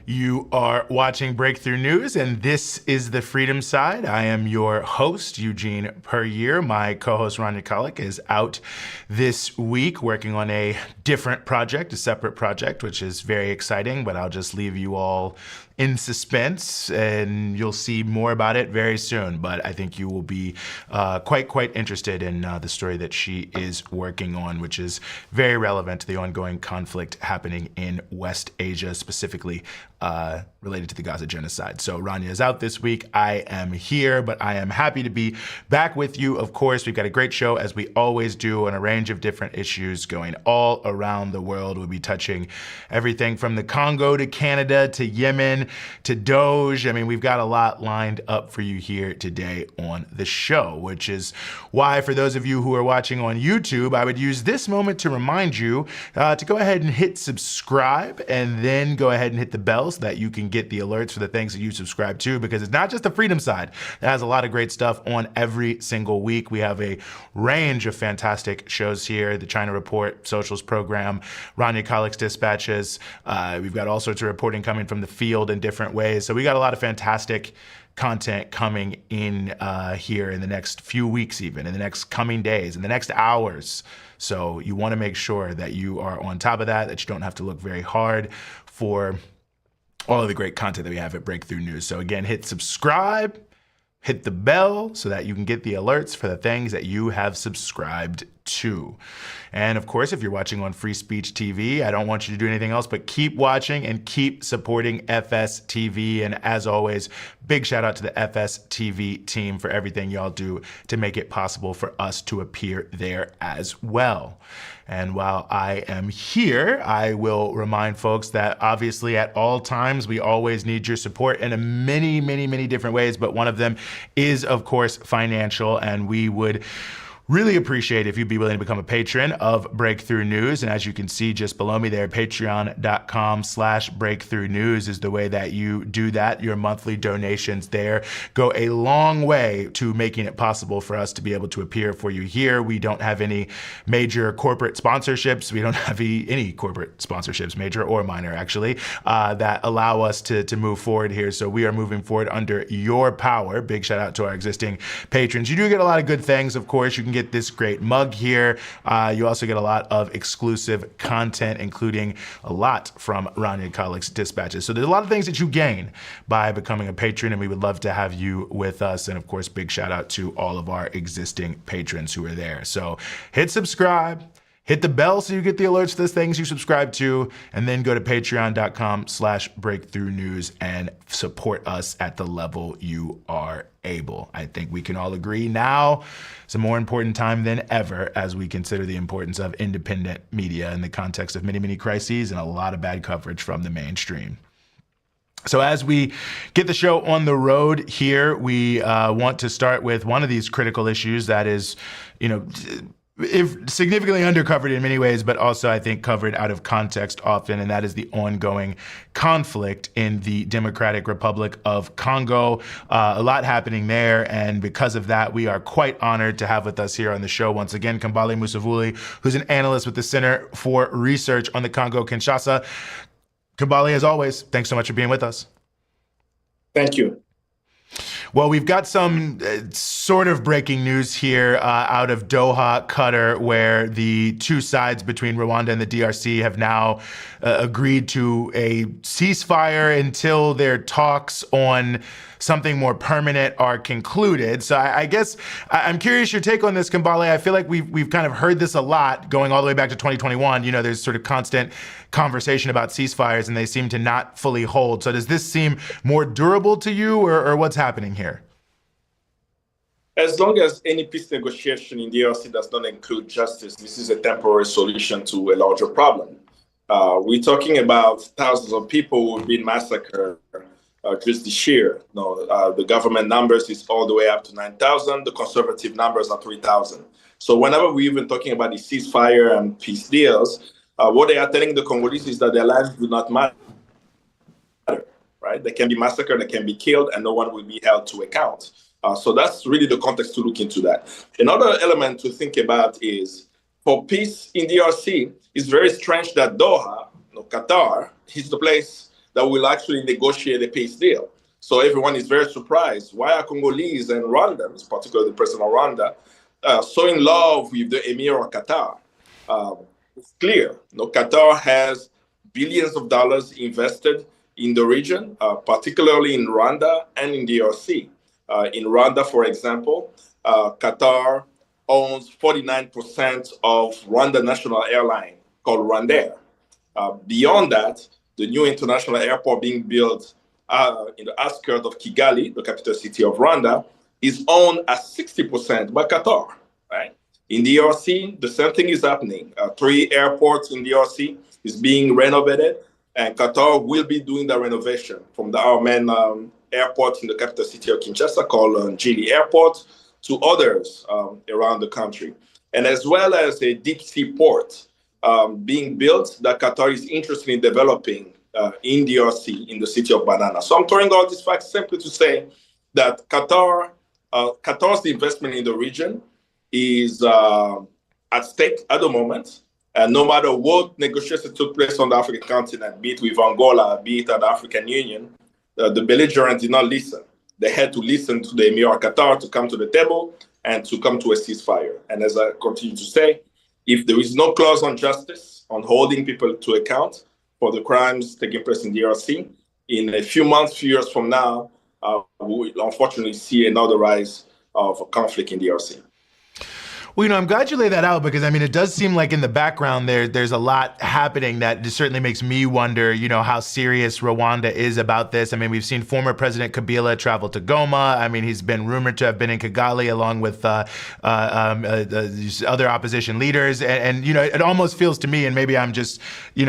You are watching Breakthrough News, and this is the Freedom Side. I am your host, Eugene Puryear. My co-host, Rania, Khalek, is out this week working on a different project, a separate project, which is very exciting, but I'll just leave you all in suspense, and you'll see more about it very soon. But I think you will be quite interested in the story that she is working on, which is very relevant to the ongoing conflict happening in West Asia, specifically related to the Gaza genocide. So Rania is out this week. I am here, but I am happy to be back with you. Of course, we've got a great show, as we always do, on a range of different issues going all around the world. We'll be touching everything from the Congo to Canada to Yemen to DOGE. I mean, we've got a lot lined up for you here today on the show, which is why, for those of you who are watching on YouTube, I would use this moment to remind you to go ahead and hit subscribe, and then go ahead and hit the bell so that you can get the alerts for the things that you subscribe to, because it's not just the Freedom Side. It has a lot of great stuff on every single week. We have a range of fantastic shows here: the China Report, Socials Program, Rania Khalek's Dispatches. We've got all sorts of reporting coming from the field in different ways. So we got a lot of fantastic content coming in here in the next few weeks, even in the next coming days, in the next hours. So you want to make sure that you are on top of that, that you don't have to look very hard for all of the great content that we have at Breakthrough News. So again, hit subscribe, hit the bell so that you can get the alerts for the things that you have subscribed to. And of course, if you're watching on Free Speech TV, I don't want you to do anything else but keep watching and keep supporting FSTV. And as always, big shout out to the FSTV team for everything y'all do to make it possible for us to appear there as well. And while I am here, I will remind folks that obviously at all times, we always need your support in many different ways. But one of them is, of course, financial. And we would really appreciate if you'd be willing to become a patron of Breakthrough News. And as you can see just below me there, patreon.com/Breakthrough News is the way that you do that. Your monthly donations there go a long way to making it possible for us to be able to appear for you here. We don't have any major corporate sponsorships. We don't have any corporate sponsorships, major or minor actually, that allow us to move forward here. So we are moving forward under your power. Big shout out to our existing patrons. You do get a lot of good things, of course. You can get this great mug here. You also get a lot of exclusive content, including a lot from Rania Khalek's Dispatches. So there's a lot of things that you gain by becoming a patron, and we would love to have you with us. And of course, big shout out to all of our existing patrons who are there. So hit subscribe, hit the bell so you get the alerts to the things you subscribe to, and then go to patreon.com/Breakthrough News and support us at the level you are able. I think we can all agree now it's a more important time than ever as we consider the importance of independent media in the context of many crises and a lot of bad coverage from the mainstream. So as we get the show on the road here, we want to start with one of these critical issues that is, if significantly undercovered in many ways, but also I think covered out of context often, and that is the ongoing conflict in the Democratic Republic of Congo. A lot happening there, and because of that, we are quite honored to have with us here on the show once again Kambale Musavuli, who's an analyst with the Center for Research on the Congo Kinshasa. Kambale, as always, thanks so much for being with us. Thank you. Well, we've got some sort of breaking news here out of Doha, Qatar, where the two sides between Rwanda and the DRC have now agreed to a ceasefire until their talks on something more permanent are concluded. So I guess I'm curious your take on this, Kambale. I feel like we've kind of heard this a lot going all the way back to 2021. There's sort of constant conversation about ceasefires, and they seem to not fully hold. So does this seem more durable to you, or what's happening here? As long as any peace negotiation in the DRC does not include justice, this is a temporary solution to a larger problem. We're talking about thousands of people who have been massacred just this year. The government numbers is all the way up to 9,000. The conservative numbers are 3,000. So whenever we're even talking about the ceasefire and peace deals, what they are telling the Congolese is that their lives do not matter, right? They can be massacred, they can be killed, and no one will be held to account. So that's really the context to look into that. Another element to think about is, for peace in DRC, it's very strange that Doha, Qatar, is the place that will actually negotiate a peace deal. So everyone is very surprised. Why are Congolese and Rwandans, particularly the president of Rwanda, so in love with the Emir of Qatar? It's clear. Qatar has billions of dollars invested in the region, particularly in Rwanda and in DRC. In Rwanda, for example, Qatar owns 49% of Rwanda National Airline called Rwandair. Beyond that, the new international airport being built in the outskirts of Kigali, the capital city of Rwanda, is owned at 60% by Qatar, right? In DRC, the same thing is happening. 3 airports in DRC is being renovated, and Qatar will be doing the renovation from our main airport in the capital city of Kinshasa called Njili Airport to others around the country. And as well as a deep sea port being built that Qatar is interested in developing in DRC in the city of Banana. So I'm throwing all these facts simply to say that Qatar's investment in the region is at stake at the moment. And no matter what negotiations took place on the African continent, be it with Angola, be it at the African Union, the belligerents did not listen. They had to listen to the Emir of Qatar to come to the table and to come to a ceasefire. And as I continue to say, if there is no clause on justice, on holding people to account for the crimes taking place in DRC, in a few months, few years from now, we will unfortunately see another rise of conflict in DRC. Well, I'm glad you laid that out because, it does seem like in the background there's a lot happening that just certainly makes me wonder, how serious Rwanda is about this. We've seen former President Kabila travel to Goma. He's been rumored to have been in Kigali along with other opposition leaders. And it almost feels to me, and maybe I'm just,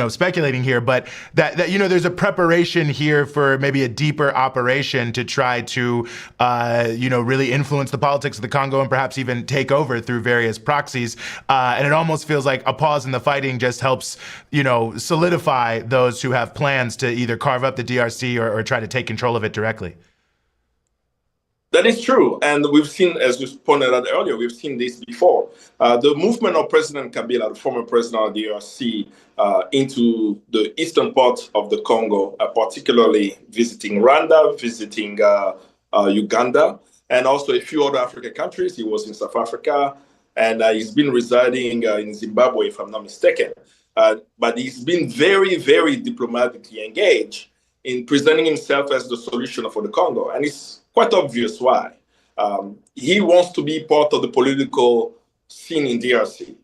speculating here, but that there's a preparation here for maybe a deeper operation to try to, really influence the politics of the Congo and perhaps even take over through various proxies. And it almost feels like a pause in the fighting just helps, solidify those who have plans to either carve up the DRC or try to take control of it directly. That is true. And we've seen, as you pointed out earlier, we've seen this before. The movement of President Kabila, the former president of the DRC, into the eastern part of the Congo, particularly visiting Rwanda, visiting Uganda, and also a few other African countries. He was in South Africa, and he's been residing in Zimbabwe, if I'm not mistaken. But he's been very, very diplomatically engaged in presenting himself as the solution for the Congo. And it's quite obvious why. He wants to be part of the political scene in DRC.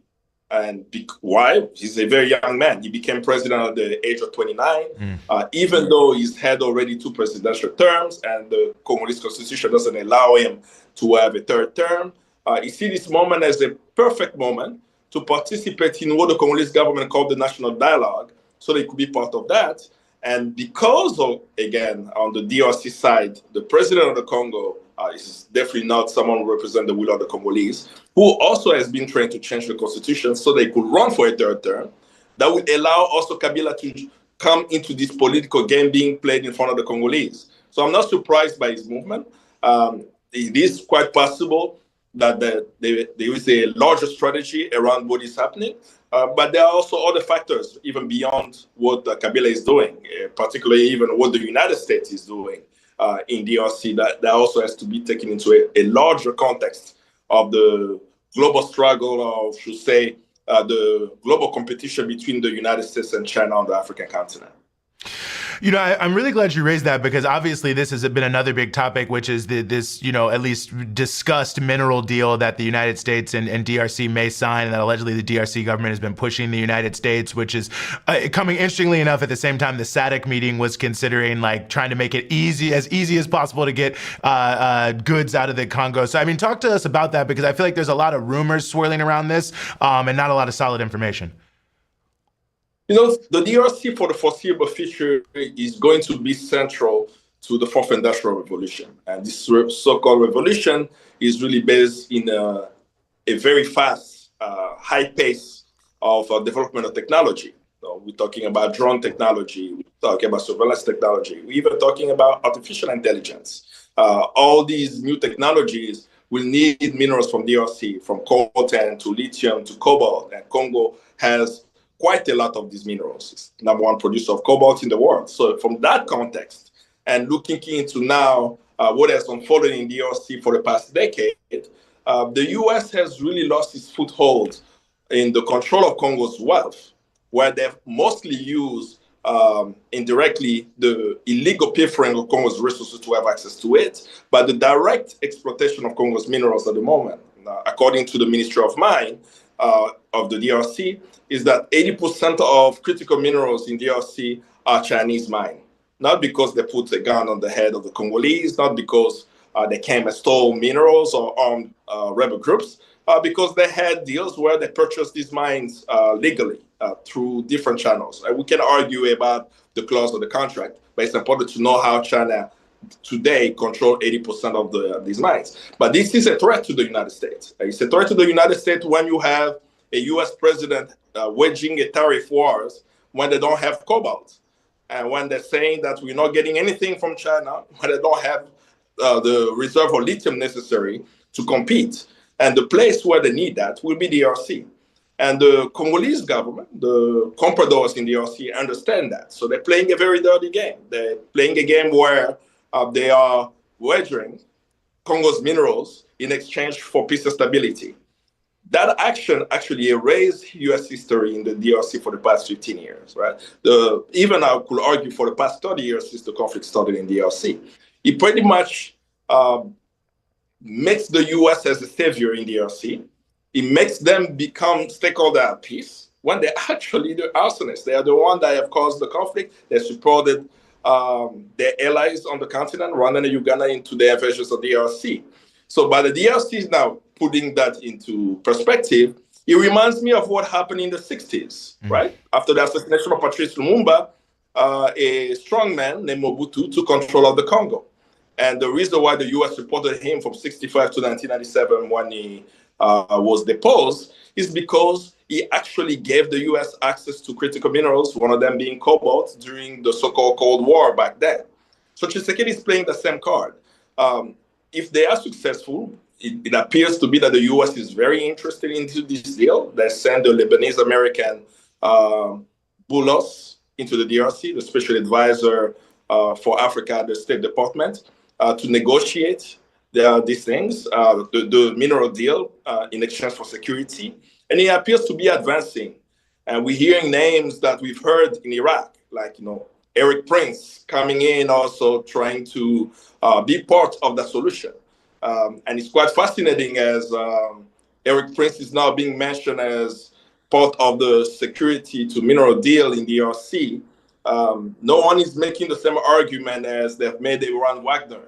And why? He's a very young man. He became president at the age of 29, even though he's had already 2 presidential terms, and the Congolese constitution doesn't allow him to have a 3rd term. He sees this moment as a perfect moment to participate in what the Congolese government called the national dialogue, so they could be part of that. And because of, again, on the DRC side, the president of the Congo is definitely not someone who represents the will of the Congolese, who also has been trying to change the constitution so they could run for a 3rd term, that would allow also Kabila to come into this political game being played in front of the Congolese. So I'm not surprised by his movement. It is quite possible that there is a larger strategy around what is happening. But there are also other factors, even beyond what Kabila is doing, particularly even what the United States is doing in DRC, that also has to be taken into a larger context of the global struggle, or should say, the global competition between the United States and China on the African continent. I'm really glad you raised that because obviously this has been another big topic, which is this, at least discussed mineral deal that the United States and DRC may sign, and that allegedly the DRC government has been pushing the United States, which is coming interestingly enough at the same time the SADC meeting was considering trying to make it as easy as possible to get goods out of the Congo. So, talk to us about that because I feel like there's a lot of rumors swirling around this and not a lot of solid information. The DRC for the foreseeable future is going to be central to the 4th Industrial Revolution. And this so-called revolution is really based in a very fast, high pace of development of technology. We're talking about drone technology, we're talking about surveillance technology, we're even talking about artificial intelligence. All these new technologies will need minerals from DRC, from coltan to lithium to cobalt, and Congo has quite a lot of these minerals. It's number one producer of cobalt in the world. So from that context, and looking into now what has unfolded in the DRC for the past decade, the U.S. has really lost its foothold in the control of Congo's wealth, where they've mostly used indirectly the illegal pilfering of Congo's resources to have access to it, but the direct exploitation of Congo's minerals at the moment, according to the Ministry of Mine of the DRC, is that 80% of critical minerals in DRC are Chinese mined. Not because they put a gun on the head of the Congolese, not because they came and stole minerals or armed rebel groups, because they had deals where they purchased these mines legally through different channels. We can argue about the clause of the contract, but it's important to know how China today control 80% of these mines. But this is a threat to the United States. It's a threat to the United States when you have a U.S. president waging a tariff wars when they don't have cobalt. And when they're saying that we're not getting anything from China, when they don't have the reserve of lithium necessary to compete. And the place where they need that will be the DRC. And the Congolese government, the compradors in the DRC, understand that. So they're playing a very dirty game. They're playing a game where they are wagering Congo's minerals in exchange for peace and stability. That action actually erased U.S. history in the DRC for the past 15 years, right? Even I could argue for the past 30 years since the conflict started in the DRC. It pretty much makes the U.S. as a savior in the DRC. It makes them become stakeholder at peace when they're actually the arsonists. They are the ones that have caused the conflict. They supported their allies on the continent, Rwanda and Uganda, into the invasions of the DRC. So by the DRC is now putting that into perspective, it reminds me of what happened in the 60s, right? After the assassination of Patrice Lumumba, a strong man named Mobutu took control of the Congo. And the reason why the U.S. supported him from 65 to 1997 when he was deposed is because he actually gave the U.S. access to critical minerals, one of them being cobalt, during the so-called Cold War back then. So Tshisekedi is playing the same card. If they are successful, it appears to be that the U.S. is very interested into this deal. They send the Lebanese-American Boulos into the DRC, the special advisor for Africa at the State Department, to negotiate these things, the mineral deal in exchange for security. And it appears to be advancing. And we're hearing names that we've heard in Iraq, like, Eric Prince coming in, also trying to be part of the solution. And it's quite fascinating as Eric Prince is now being mentioned as part of the security to mineral deal in the DRC. No one is making the same argument as they've made around Wagner,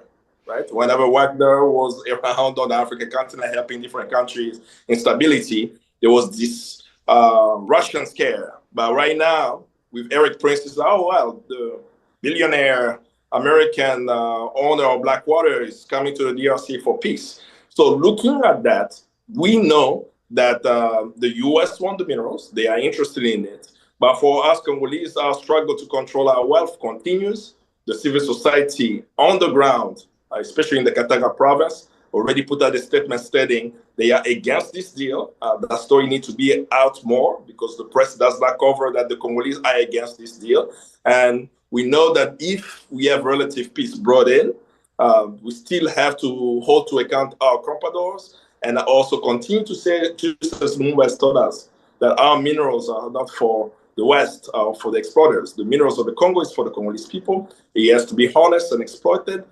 right? Whenever Wagner was around on the African continent helping different countries in stability, there was this Russian scare. But right now, with Eric Prince, it's, the billionaire American owner of Blackwater is coming to the DRC for peace. So looking at that, we know that the U.S. want the minerals. They are interested in it. But for us Congolese, our struggle to control our wealth continues. The civil society on the ground, especially in the Katanga province, already put out a statement stating they are against this deal. That story needs to be out more because the press does not cover that the Congolese are against this deal. And we know that if we have relative peace brought in, we still have to hold to account our compradors and also continue to say, just as Lumumba has told us, that our minerals are not for the West, for the exporters. The minerals of the Congo is for the Congolese people. It has to be harnessed and exploited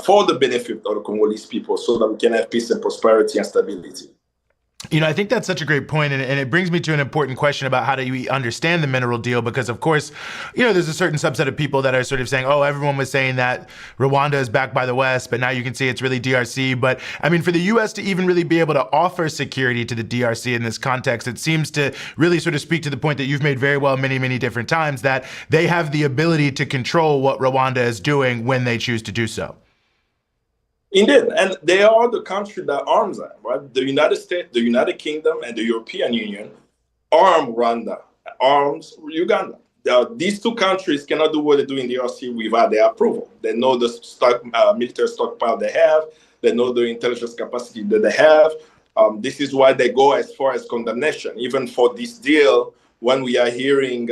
for the benefit of the Congolese people so that we can have peace and prosperity and stability. I think that's such a great point, and it brings me to an important question about how do we understand the mineral deal, because of course, there's a certain subset of people that are sort of saying, oh, everyone was saying that Rwanda is backed by the West, but now you can see it's really DRC. But I mean, for the U.S. to even really be able to offer security to the DRC in this context, it seems to really sort of speak to the point that you've made very well many, many different times, that they have the ability to control what Rwanda is doing when they choose to do so. Indeed, and they are the country that arms them, right? The United States, the United Kingdom, and the European Union arm Rwanda, arms Uganda. These two countries cannot do what they do in the DRC without their approval. They know the military stockpile they have. They know the intelligence capacity that they have. This is why they go as far as condemnation. Even for this deal when we are hearing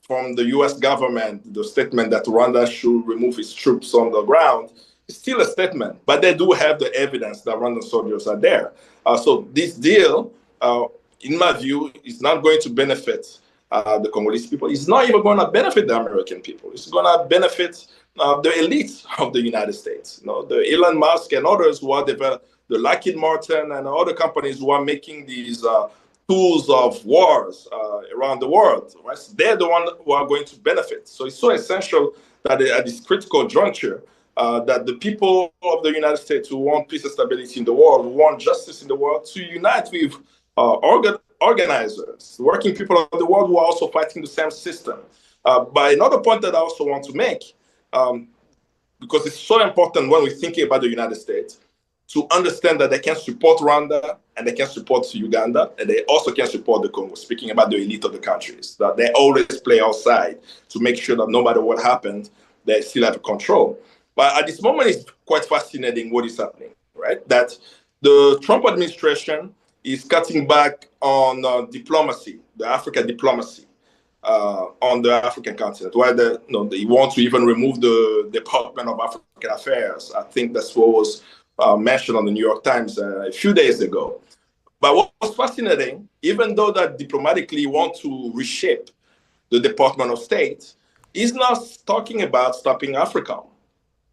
from the US government the statement that Rwanda should remove its troops on the ground, it's still a statement, but they do have the evidence that Rwandan soldiers are there. So this deal, in my view, is not going to benefit the Congolese people. It's not even going to benefit the American people. It's going to benefit the elite of the United States. You know, the Elon Musk and others who are developing, the Lockheed Martin and other companies who are making these tools of wars around the world. Right? So they're the ones who are going to benefit. So it's so essential that at this critical juncture, that the people of the United States who want peace and stability in the world, who want justice in the world, to unite with organizers, working people of the world who are also fighting the same system. But another point that I also want to make, because it's so important when we're thinking about the United States, to understand that they can support Rwanda and they can support Uganda and they also can support the Congo, speaking about the elite of the countries, that they always play outside to make sure that no matter what happens, they still have control. But at this moment, it's quite fascinating what is happening, right? That the Trump administration is cutting back on diplomacy, the African diplomacy on the African continent, where they want to even remove the Department of African Affairs. I think that's what was mentioned on the New York Times a few days ago. But what was fascinating, even though that diplomatically want to reshape the Department of State, is not talking about stopping Africa.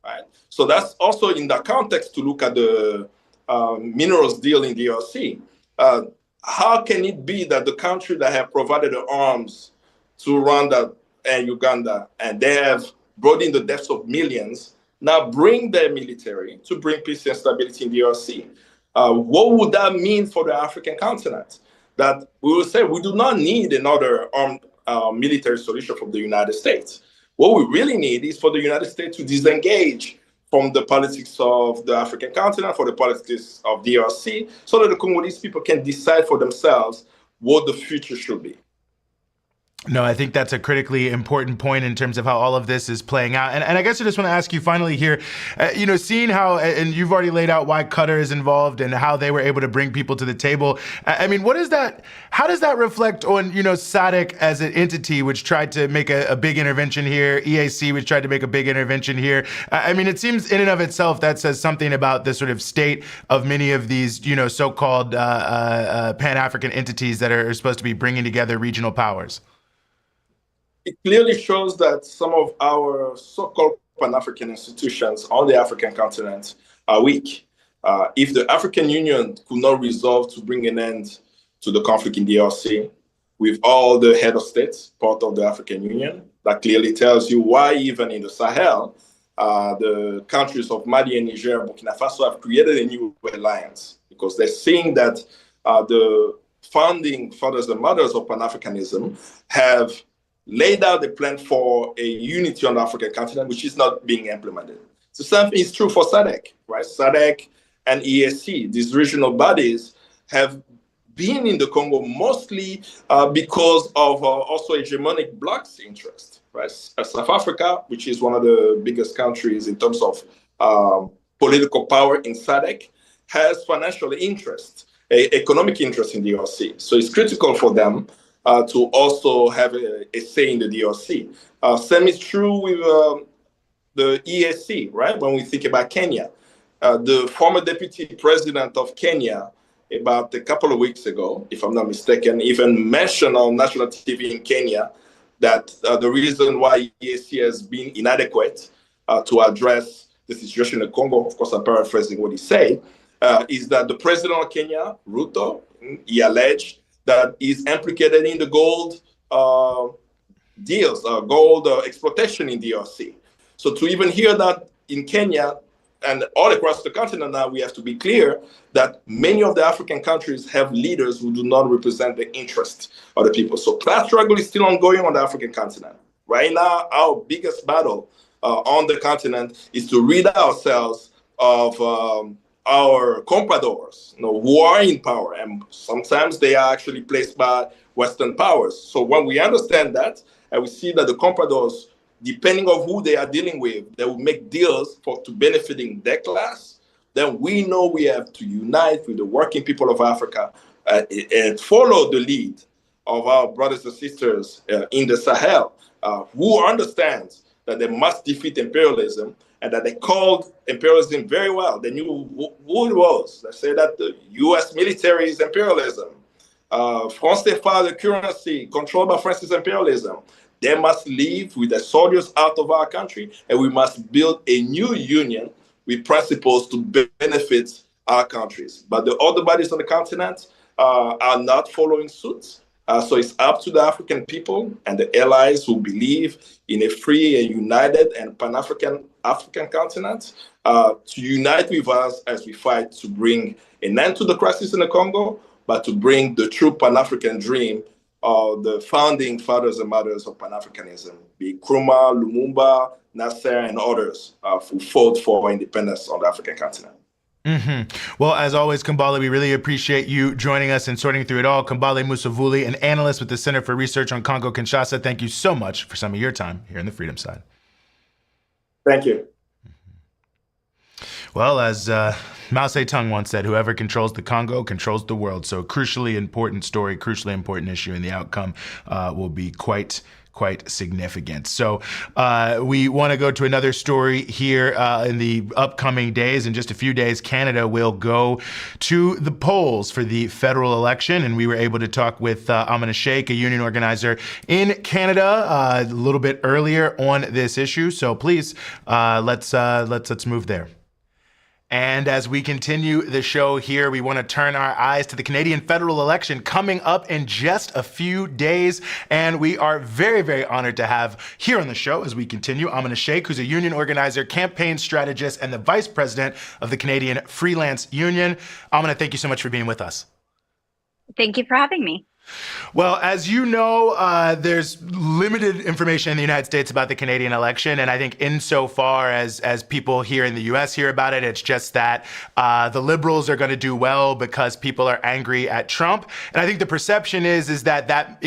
Right? So that's also in that context to look at the minerals deal in DRC. How can it be that the country that have provided the arms to Rwanda and Uganda, and they have brought in the deaths of millions, now bring their military to bring peace and stability in DRC? What would that mean for the African continent? That we will say we do not need another armed military solution from the United States. What we really need is for the United States to disengage from the politics of the African continent, for the politics of DRC, so that the Congolese people can decide for themselves what the future should be. No, I think that's a critically important point in terms of how all of this is playing out. And I guess I just want to ask you finally here, seeing how, and you've already laid out why Qatar is involved and how they were able to bring people to the table. I mean, how does that reflect on, SADC as an entity which tried to make a big intervention here, EAC which tried to make a big intervention here? I mean, it seems in and of itself that says something about the sort of state of many of these, so-called Pan-African entities that are supposed to be bringing together regional powers. It clearly shows that some of our so-called Pan-African institutions on the African continent are weak. If the African Union could not resolve to bring an end to the conflict in DRC with all the head of states, part of the African Union, that clearly tells you why even in the Sahel, the countries of Mali and Niger, Burkina Faso have created a new alliance, because they're seeing that the founding fathers and mothers of Pan-Africanism have laid out a plan for a unity on the African continent, which is not being implemented. So something is true for SADC, right? SADC and EAC, these regional bodies, have been in the Congo mostly because of also hegemonic bloc's interest, right? South Africa, which is one of the biggest countries in terms of political power in SADC, has financial interest, economic interest in the DRC. So it's critical for them to also have a say in the DRC. Same is true with the EAC, right? When we think about Kenya, the former deputy president of Kenya, about a couple of weeks ago, if I'm not mistaken, even mentioned on national TV in Kenya that the reason why EAC has been inadequate to address the situation in Congo, of course I'm paraphrasing what he said, is that the president of Kenya, Ruto, he alleged that is implicated in the gold deals, gold exploitation in DRC. So to even hear that in Kenya and all across the continent now, we have to be clear that many of the African countries have leaders who do not represent the interest of the people. So class struggle is still ongoing on the African continent. Right now, our biggest battle on the continent is to rid ourselves of our compradors, who are in power, and sometimes they are actually placed by Western powers. So when we understand that, and we see that the compradors, depending on who they are dealing with, they will make deals to benefiting their class, then we know we have to unite with the working people of Africa and follow the lead of our brothers and sisters in the Sahel who understands that they must defeat imperialism and that they called imperialism very well. They knew who it was. They said that the U.S. military is imperialism. France CFA, the currency controlled by France's imperialism. They must leave with the soldiers out of our country, and we must build a new union with principles to benefit our countries. But the other bodies on the continent are not following suit. So it's up to the African people and the allies who believe in a free and united and Pan-African African continent to unite with us as we fight to bring an end to the crisis in the Congo, but to bring the true Pan-African dream of the founding fathers and mothers of Pan-Africanism, be Nkrumah, Lumumba, Nasser, and others who fought for independence on the African continent. Mm-hmm. Well, as always, Kambale, we really appreciate you joining us and sorting through it all. Kambale Musavuli, an analyst with the Center for Research on Congo-Kinshasa, thank you so much for some of your time here in the Freedom Side. Thank you. Well, as Mao Zedong once said, whoever controls the Congo controls the world. So crucially important story, crucially important issue, and the outcome will be quite significant. So we want to go to another story here in the upcoming days. In just a few days, Canada will go to the polls for the federal election. And we were able to talk with Amina Sheikh, a union organizer in Canada, a little bit earlier on this issue. So please, let's move there. And as we continue the show here, we want to turn our eyes to the Canadian federal election coming up in just a few days. And we are very, very honored to have here on the show as we continue Amina Sheikh, who's a union organizer, campaign strategist, and the vice president of the Canadian Freelance Union. Amina, thank you so much for being with us. Thank you for having me. Well, as you know, there's limited information in the United States about the Canadian election. And I think insofar as people here in the U.S. hear about it, it's just that the Liberals are going to do well because people are angry at Trump. And I think the perception is that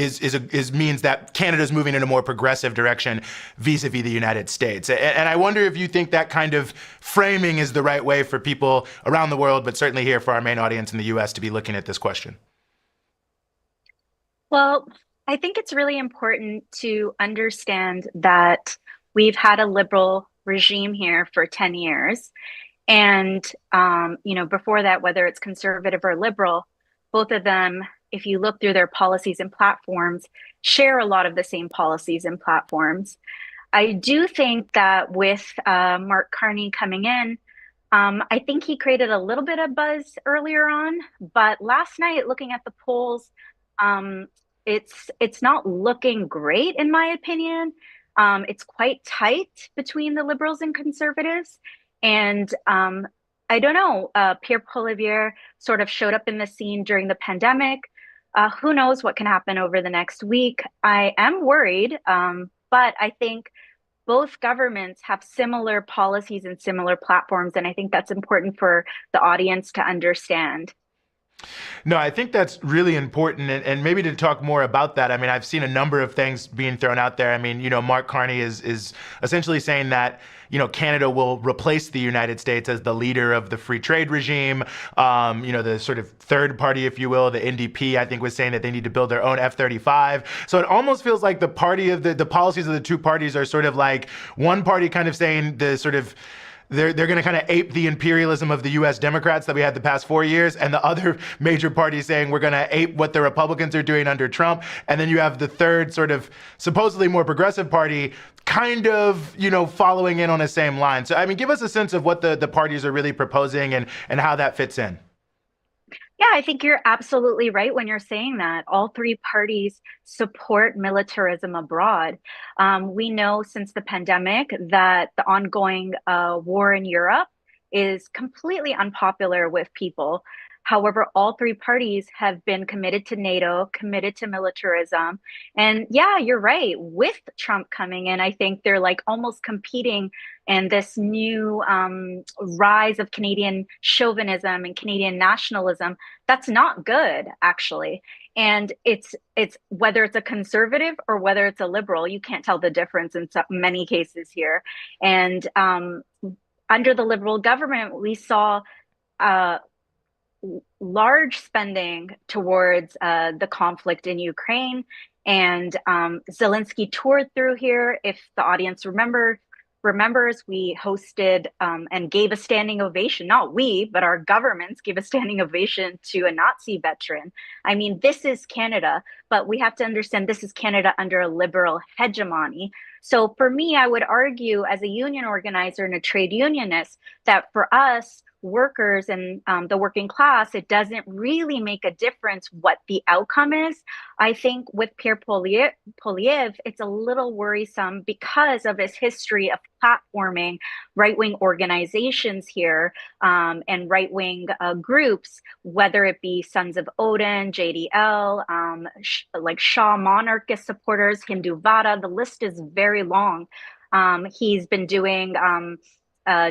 means that Canada's moving in a more progressive direction vis-a-vis the United States. And I wonder if you think that kind of framing is the right way for people around the world, but certainly here for our main audience in the U.S. to be looking at this question. Well, I think it's really important to understand that we've had a liberal regime here for 10 years. And, before that, whether it's conservative or liberal, both of them, if you look through their policies and platforms, share a lot of the same policies and platforms. I do think that with Mark Carney coming in, I think he created a little bit of buzz earlier on. But last night, looking at the polls, it's not looking great, in my opinion. It's quite tight between the Liberals and Conservatives. And I don't know, Pierre Poilievre sort of showed up in the scene during the pandemic. Who knows what can happen over the next week? I am worried, but I think both governments have similar policies and similar platforms. And I think that's important for the audience to understand. No, I think that's really important. And maybe to talk more about that, I mean, I've seen a number of things being thrown out there. I mean, Mark Carney is essentially saying that, Canada will replace the United States as the leader of the free trade regime. The sort of third party, if you will, the NDP, I think was saying that they need to build their own F-35. So it almost feels like the policies of the two parties are sort of like one party kind of saying the sort of they're going to kind of ape the imperialism of the U.S. Democrats that we had the past 4 years, and the other major party saying we're going to ape what the Republicans are doing under Trump. And then you have the third sort of supposedly more progressive party kind of, following in on the same line. So, I mean, give us a sense of what the parties are really proposing and how that fits in. Yeah, I think you're absolutely right when you're saying that. All three parties support militarism abroad. We know since the pandemic that the ongoing war in Europe is completely unpopular with people. However, all three parties have been committed to NATO, committed to militarism. And yeah, you're right. With Trump coming in, I think they're like almost competing in this new rise of Canadian chauvinism and Canadian nationalism. That's not good, actually. And it's whether it's a conservative or whether it's a liberal, you can't tell the difference in many cases here. And under the Liberal government, we saw large spending towards the conflict in Ukraine. And Zelensky toured through here. If the audience remembers, we hosted and gave a standing ovation. Not we, but our governments gave a standing ovation to a Nazi veteran. I mean, this is Canada, but we have to understand this is Canada under a liberal hegemony. So for me, I would argue as a union organizer and a trade unionist that for us, workers and the working class, it doesn't really make a difference what the outcome is. I think with Pierre Poilievre, it's a little worrisome because of his history of platforming right-wing organizations here and right-wing groups, whether it be Sons of Odin, JDL, like Shah monarchist supporters, Hindu Vada, the list is very long. He's been doing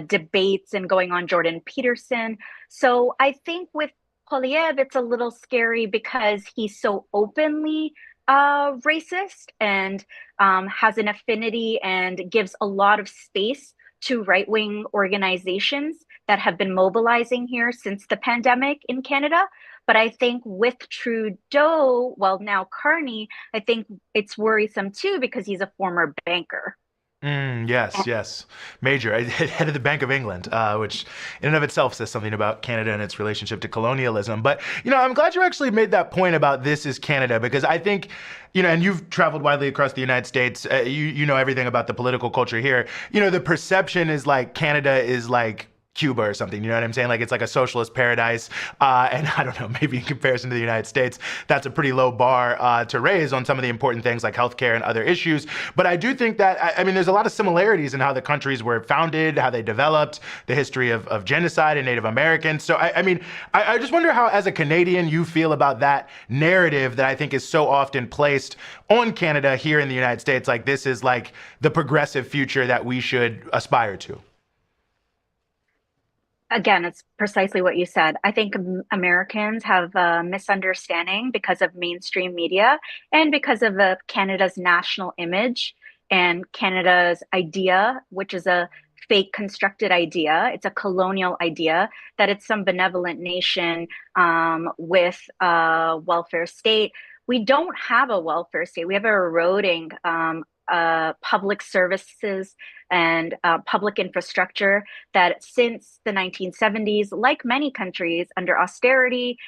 debates and going on Jordan Peterson. So I think with Poilievre, it's a little scary because he's so openly racist and has an affinity and gives a lot of space to right-wing organizations that have been mobilizing here since the pandemic in Canada. But I think with Trudeau, well, now Carney, I think it's worrisome too because he's a former banker. Yes. Major. Head of the Bank of England, which in and of itself says something about Canada and its relationship to colonialism. But, I'm glad you actually made that point about this is Canada, because I think, and you've traveled widely across the United States. You know everything about the political culture here. The perception is like Canada is like Cuba or something, you know what I'm saying? Like it's like a socialist paradise. And I don't know, maybe in comparison to the United States, that's a pretty low bar to raise on some of the important things like healthcare and other issues. But I do think that, there's a lot of similarities in how the countries were founded, how they developed, the history of genocide and Native Americans. So, I just wonder how, as a Canadian, you feel about that narrative that I think is so often placed on Canada here in the United States. Like this is like the progressive future that we should aspire to. Again, it's precisely what you said. I think Americans have a misunderstanding because of mainstream media and because of Canada's national image and Canada's idea, which is a fake constructed idea. It's a colonial idea that it's some benevolent nation with a welfare state. We don't have a welfare state. We have an eroding public services and public infrastructure that since the 1970s, like many countries under austerity,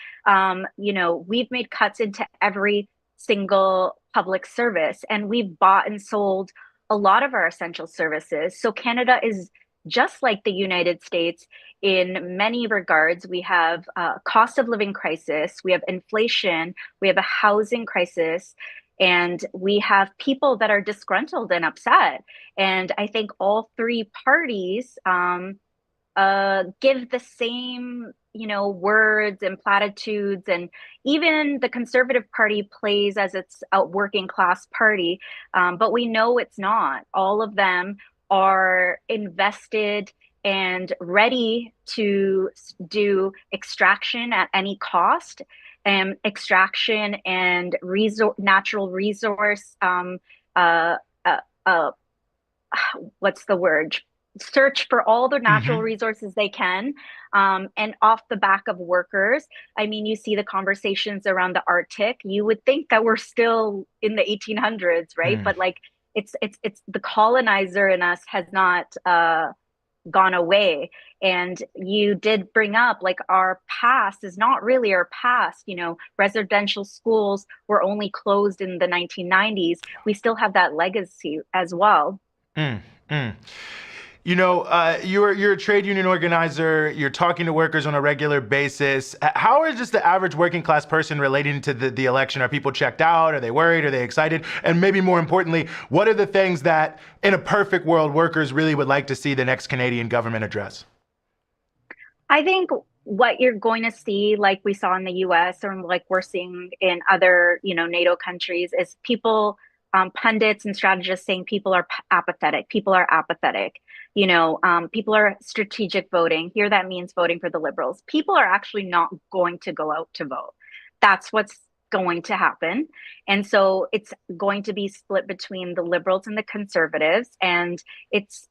we've made cuts into every single public service and we've bought and sold a lot of our essential services. So Canada is just like the United States in many regards. We have a cost of living crisis, we have inflation, we have a housing crisis, and we have people that are disgruntled and upset. And I think all three parties give the same, words and platitudes. And even the Conservative Party plays as its a working class party. But we know it's not. All of them are invested and ready to do extraction at any cost. Extraction and natural resource, what's the word? Search for all the natural resources they can, and off the back of workers. You see the conversations around the Arctic. You would think that we're still in the 1800s, right? But like, it's the colonizer in us has not gone away. And you did bring up like our past is not really our past. Residential schools were only closed in the 1990s. We still have that legacy as well. You're a trade union organizer. You're talking to workers on a regular basis. How is just the average working class person relating to the election? Are people checked out? Are they worried? Are they excited? And maybe more importantly, what are the things that in a perfect world workers really would like to see the next Canadian government address? I think what you're going to see, like we saw in the US or like we're seeing in other, NATO countries, is people, pundits and strategists saying people are apathetic. People are apathetic. People are strategic voting. Here that means voting for the Liberals. People are actually not going to go out to vote. That's what's going to happen. And so it's going to be split between the Liberals and the Conservatives. And it's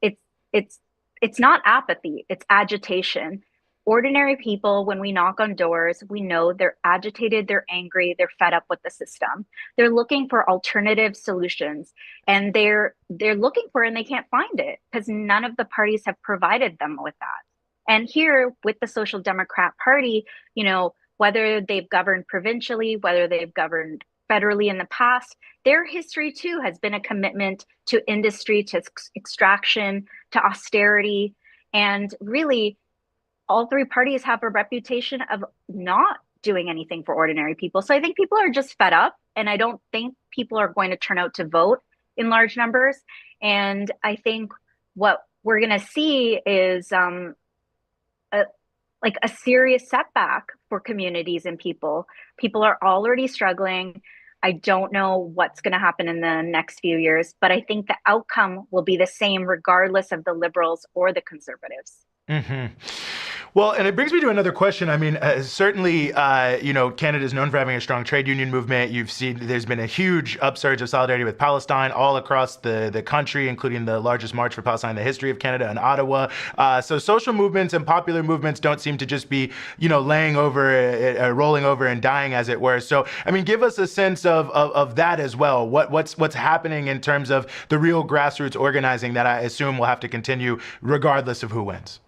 not apathy, it's agitation. ordinary people, when we knock on doors, we know they're agitated, they're angry, they're fed up with the system. They're looking for alternative solutions, and they're looking for it and they can't find it because none of the parties have provided them with that. And here with the Social Democrat Party, you know, whether they've governed provincially, whether they've governed federally in the past, their history too has been a commitment to industry, to extraction, to austerity. And really, all three parties have a reputation of not doing anything for ordinary people. So I think people are just fed up, and I don't think people are going to turn out to vote in large numbers. And I think what we're going to see is a serious setback for communities and people. People are already struggling. I don't know what's going to happen in the next few years, but I think the outcome will be the same regardless of the liberals or the conservatives. Mm-hmm. Well, and it brings me to another question. I mean, certainly, Canada is known for having a strong trade union movement. You've seen there's been a huge upsurge of solidarity with Palestine all across the country, including the largest march for Palestine in the history of Canada in Ottawa. So social movements and popular movements don't seem to just be, rolling over and dying, as it were. So, I mean, give us a sense of that as well. What's happening in terms of the real grassroots organizing that I assume will have to continue regardless of who wins.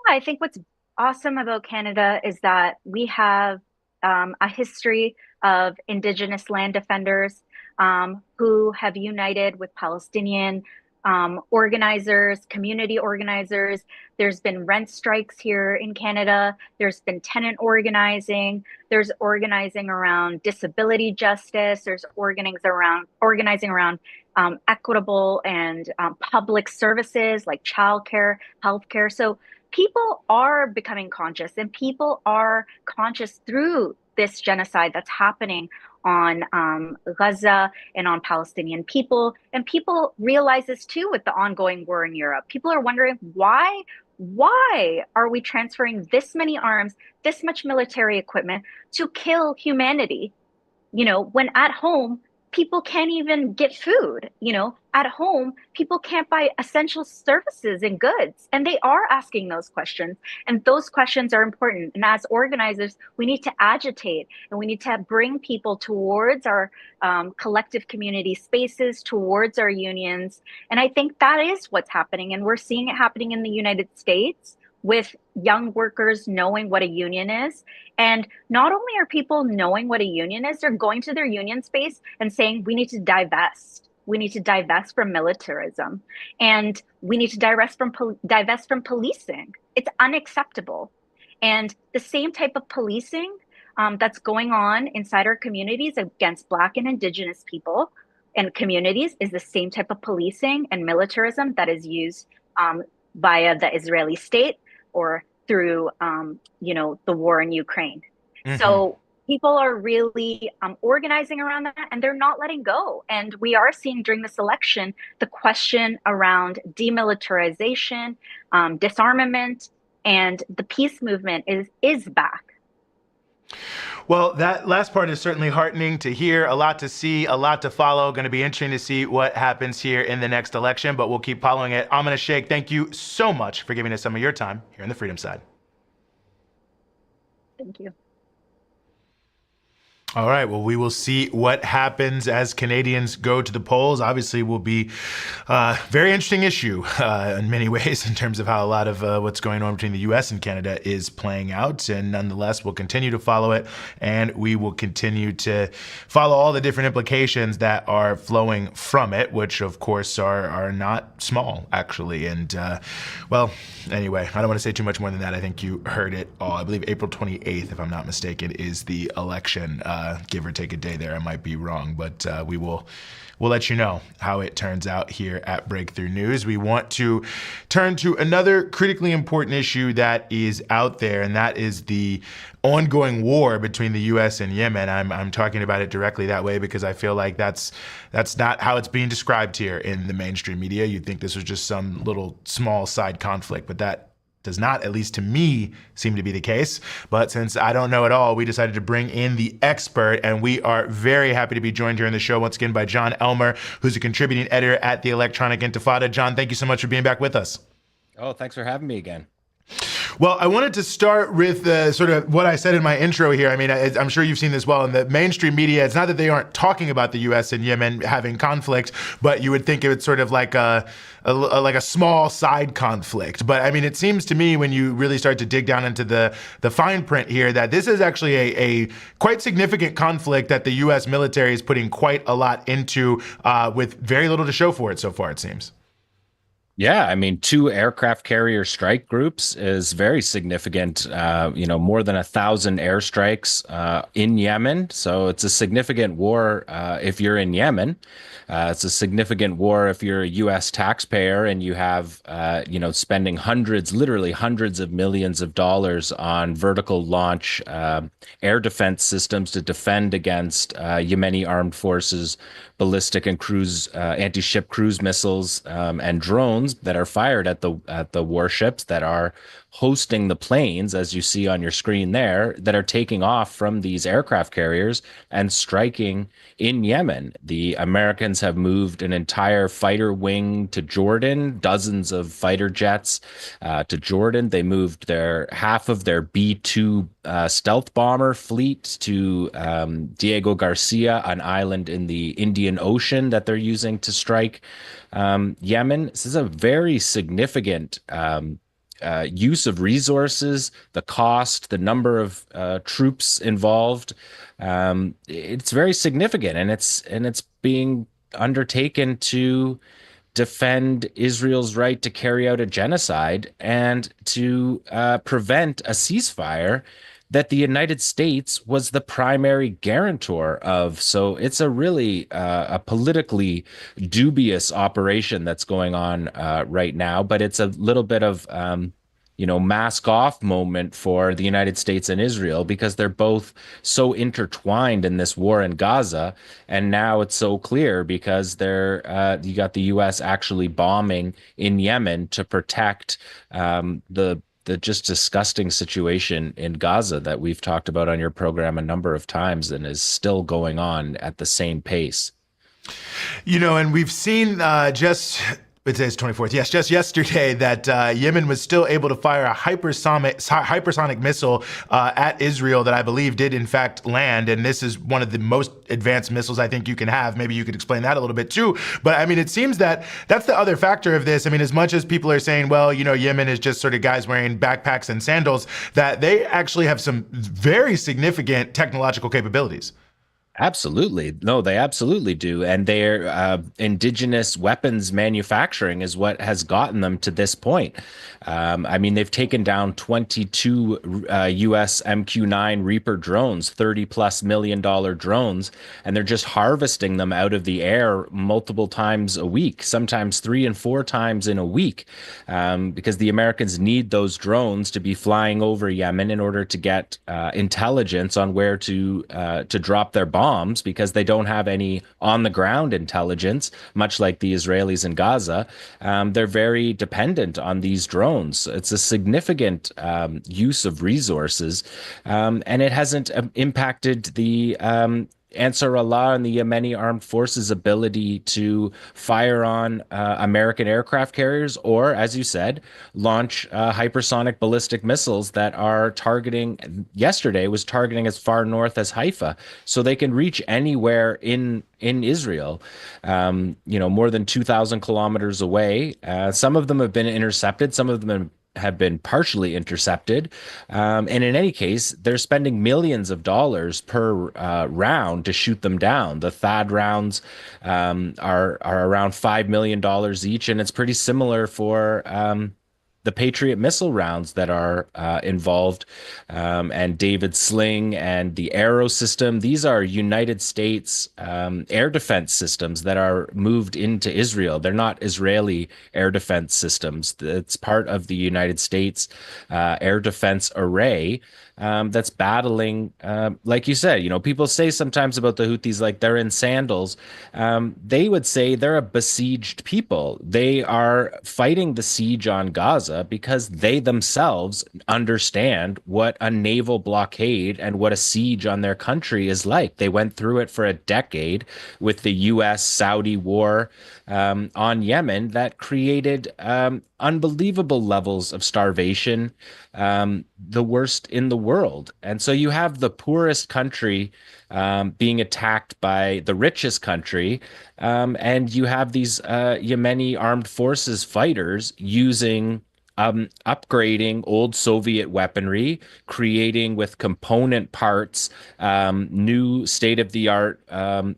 I think what's awesome about Canada is that we have a history of Indigenous land defenders who have united with Palestinian organizers, community organizers. There's been rent strikes here in Canada. There's been tenant organizing. There's organizing around disability justice. There's organizing around equitable and public services like childcare, healthcare. So people are becoming conscious, and people are conscious through this genocide that's happening on Gaza and on Palestinian people. And people realize this too with the ongoing war in Europe. People are wondering why are we transferring this many arms, this much military equipment to kill humanity? When at home, people can't even get food. At home, people can't buy essential services and goods. And they are asking those questions. And those questions are important. And as organizers, we need to agitate, and we need to bring people towards our collective community spaces, towards our unions. And I think that is what's happening. And we're seeing it happening in the United States with young workers knowing what a union is. And not only are people knowing what a union is, they're going to their union space and saying, we need to divest. We need to divest from militarism, and we need to divest from policing. It's unacceptable. And the same type of policing that's going on inside our communities against Black and Indigenous people and communities is the same type of policing and militarism that is used via the Israeli state or through, the war in Ukraine. Mm-hmm. So people are really organizing around that, and they're not letting go. And we are seeing during this election, the question around demilitarization, disarmament, and the peace movement is back. Well, that last part is certainly heartening to hear. A lot to see, a lot to follow. Going to be interesting to see what happens here in the next election, but we'll keep following it. Amina Sheikh, thank you so much for giving us some of your time here on the Freedom Side. Thank you. All right. Well, we will see what happens as Canadians go to the polls. Obviously, will be a very interesting issue in many ways in terms of how a lot of what's going on between the U.S. and Canada is playing out. And nonetheless, we'll continue to follow it, and we will continue to follow all the different implications that are flowing from it, which, of course, are not small, actually. And, anyway, I don't want to say too much more than that. I think you heard it all. I believe April 28th, if I'm not mistaken, is the election. Give or take a day there. I might be wrong, but we'll let you know how it turns out here at Breakthrough News. We want to turn to another critically important issue that is out there, and that is the ongoing war between the U.S. and Yemen. I'm talking about it directly that way because I feel like that's not how it's being described here in the mainstream media. You'd think this was just some little small side conflict, but that does not, at least to me, seem to be the case. But since I don't know at all, we decided to bring in the expert, and we are very happy to be joined here on the show once again by Jon Elmer, who's a contributing editor at the Electronic Intifada. Jon, thank you so much for being back with us. Oh, thanks for having me again. Well, I wanted to start with sort of what I said in my intro here. I mean, I'm sure you've seen this well in the mainstream media. It's not that they aren't talking about the U.S. and Yemen having conflict, but you would think it was sort of like a small side conflict. But I mean, it seems to me when you really start to dig down into the fine print here that this is actually a quite significant conflict that the U.S. military is putting quite a lot into with very little to show for it so far, it seems. Yeah, I mean, 2 aircraft carrier strike groups is very significant. More than 1,000 airstrikes in Yemen. So it's a significant war if you're in Yemen. It's a significant war if you're a U.S. taxpayer and you have, spending literally hundreds of millions of dollars on vertical launch air defense systems to defend against Yemeni armed forces, ballistic and anti-ship cruise missiles and drones that are fired at the warships that are hosting the planes, as you see on your screen there, that are taking off from these aircraft carriers and striking in Yemen. The Americans have moved an entire fighter wing to Jordan, dozens of fighter jets to Jordan. They moved half of their B-2 stealth bomber fleet to Diego Garcia, an island in the Indian Ocean that they're using to strike Yemen. This is a very significant use of resources, the cost, the number of troops involved. It's very significant, and it's being undertaken to defend Israel's right to carry out a genocide and to prevent a ceasefire that the United States was the primary guarantor of. So it's a really a politically dubious operation that's going on right now, but it's a little bit of mask off moment for the United States and Israel because they're both so intertwined in this war in Gaza. And now it's so clear because you got the U.S. actually bombing in Yemen to protect the just disgusting situation in Gaza that we've talked about on your program a number of times and is still going on at the same pace. And we've seen today's 24th. Yes, just yesterday that Yemen was still able to fire a hypersonic missile at Israel that I believe did in fact land. And this is one of the most advanced missiles I think you can have. Maybe you could explain that a little bit too. But I mean, it seems that that's the other factor of this. I mean, as much as people are saying, well, Yemen is just sort of guys wearing backpacks and sandals, that they actually have some very significant technological capabilities. Absolutely. No, they absolutely do. And their indigenous weapons manufacturing is what has gotten them to this point. I mean, they've taken down 22 US MQ-9 Reaper drones, $30+ million drones, and they're just harvesting them out of the air multiple times a week, sometimes 3 and 4 times in a week, because the Americans need those drones to be flying over Yemen in order to get intelligence on where to drop their bombs, because they don't have any on-the-ground intelligence, much like the Israelis in Gaza. They're very dependent on these drones. It's a significant use of resources, and it hasn't impacted the Ansar Allah and the Yemeni armed forces' ability to fire on American aircraft carriers or, as you said, launch hypersonic ballistic missiles that are yesterday was targeting as far north as Haifa. So they can reach anywhere in Israel, more than 2,000 kilometers away. Some of them have been intercepted. Some of them have been partially intercepted. And in any case, they're spending millions of dollars per round to shoot them down. The THAAD rounds are around $5 million each, and it's pretty similar for the Patriot missile rounds that are involved, and David Sling and the Arrow system. These are United States air defense systems that are moved into Israel. They're not Israeli air defense systems. It's part of the United States air defense array that's battling, like you said, people say sometimes about the Houthis, like they're in sandals. They would say they're a besieged people. They are fighting the siege on Gaza. Gaza because they themselves understand what a naval blockade and what a siege on their country is like. They went through it for a decade with the US-Saudi war on Yemen that created unbelievable levels of starvation, the worst in the world. And so you have the poorest country being attacked by the richest country. And you have these Yemeni armed forces fighters using upgrading old Soviet weaponry, creating with component parts new state-of-the-art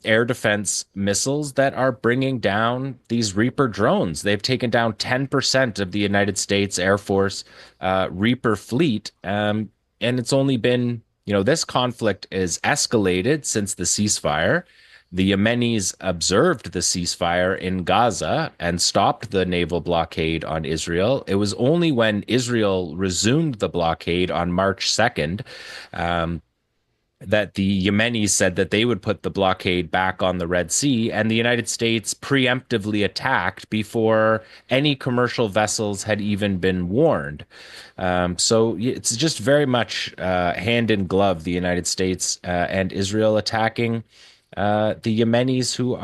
air defense missiles that are bringing down these Reaper drones. They've taken down 10% of the United States Air Force Reaper fleet, and it's only been, this conflict is escalated since the ceasefire. The Yemenis observed the ceasefire in Gaza and stopped the naval blockade on Israel. It was only when Israel resumed the blockade on March 2nd that the Yemenis said that they would put the blockade back on the Red Sea, and the United States preemptively attacked before any commercial vessels had even been warned. So it's just very much hand in glove, the United States and Israel attacking the Yemenis, who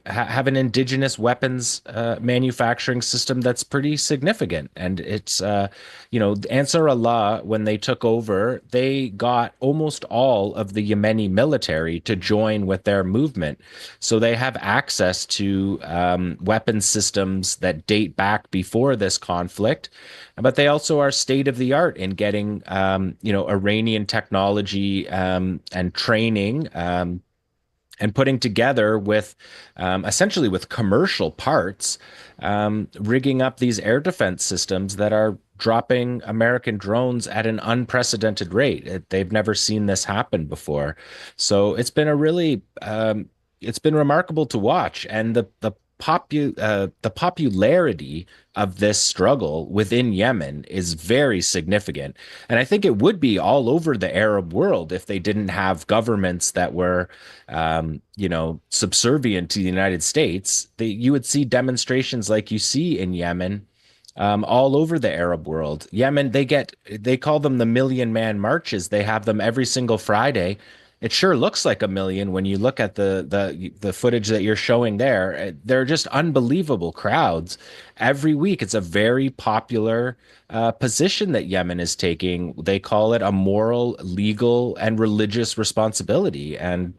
have an indigenous weapons manufacturing system that's pretty significant. And it's, Ansar Allah, when they took over, they got almost all of the Yemeni military to join with their movement. So they have access to weapons systems that date back before this conflict. But they also are state of the art in getting, Iranian technology and training and putting together with essentially with commercial parts, rigging up these air defense systems that are dropping American drones at an unprecedented rate. They've never seen this happen before. So it's been it's been remarkable to watch. And the popularity of this struggle within Yemen is very significant. And I think it would be all over the Arab world if they didn't have governments that were, subservient to the United States. You would see demonstrations like you see in Yemen all over the Arab world. Yemen, they call them the Million Man Marches. They have them every single Friday. It sure looks like a million when you look at the footage that you're showing there. They're just unbelievable crowds every week. It's a very popular position that Yemen is taking. They call it a moral, legal, and religious responsibility, and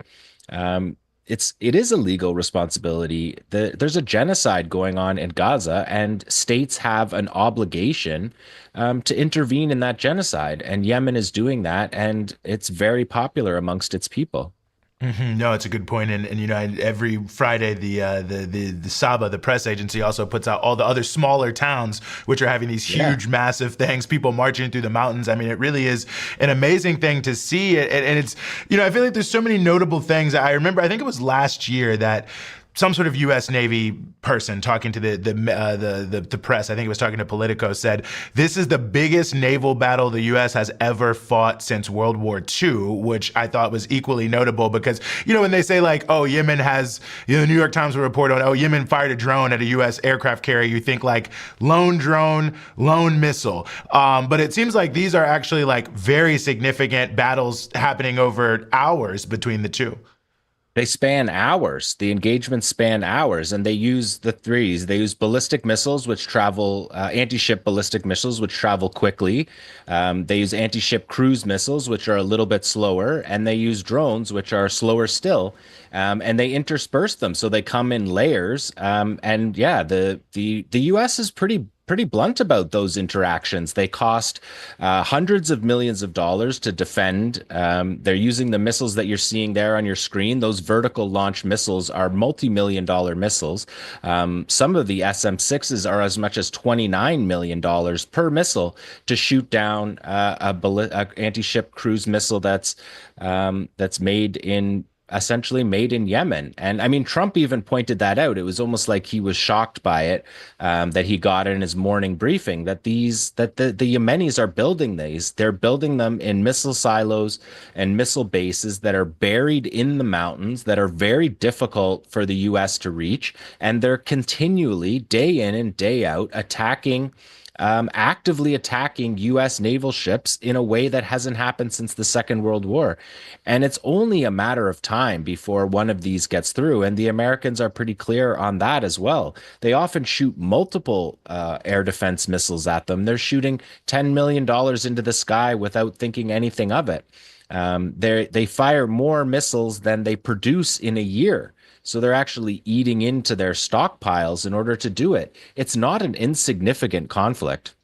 it is a legal responsibility. There's a genocide going on in Gaza, and states have an obligation to intervene in that genocide. And Yemen is doing that, and it's very popular amongst its people. Mm-hmm. No, it's a good point. And every Friday, the Saba, the press agency, also puts out all the other smaller towns which are having these huge, massive things, people marching through the mountains. I mean, it really is an amazing thing to see. And it's, I feel like there's so many notable things. I remember, I think it was last year that some sort of U.S. Navy person talking to the press, I think it was talking to Politico, said this is the biggest naval battle the U.S. has ever fought since World War II, which I thought was equally notable because, when they say like, oh, Yemen has, the New York Times will report on, oh, Yemen fired a drone at a U.S. aircraft carrier, you think like lone drone, lone missile. But it seems like these are actually like very significant battles happening over hours between the two. They span hours. The engagements span hours, and they use the threes. They use ballistic missiles, which travel, anti-ship ballistic missiles, which travel quickly. They use anti-ship cruise missiles, which are a little bit slower, and they use drones, which are slower still. And they intersperse them, so they come in layers. And yeah, the U.S. is pretty blunt about those interactions. They cost hundreds of millions of dollars to defend. They're using the missiles that you're seeing there on your screen. Those vertical launch missiles are multi-million-dollar missiles. Some of the SM-6s are as much as $29 million per missile to shoot down a anti-ship cruise missile that's essentially made in Yemen. And I mean, Trump even pointed that out. It was almost like he was shocked by it, that he got in his morning briefing, that the Yemenis are building these. They're building them in missile silos and missile bases that are buried in the mountains, that are very difficult for the U.S. to reach. And they're continually, day in and day out, attacking actively attacking U.S. naval ships in a way that hasn't happened since the Second World War. And it's only a matter of time before one of these gets through. And the Americans are pretty clear on that as well. They often shoot multiple air defense missiles at them. They're shooting $10 million into the sky without thinking anything of it. They fire more missiles than they produce in a year. So they're actually eating into their stockpiles in order to do it. It's not an insignificant conflict.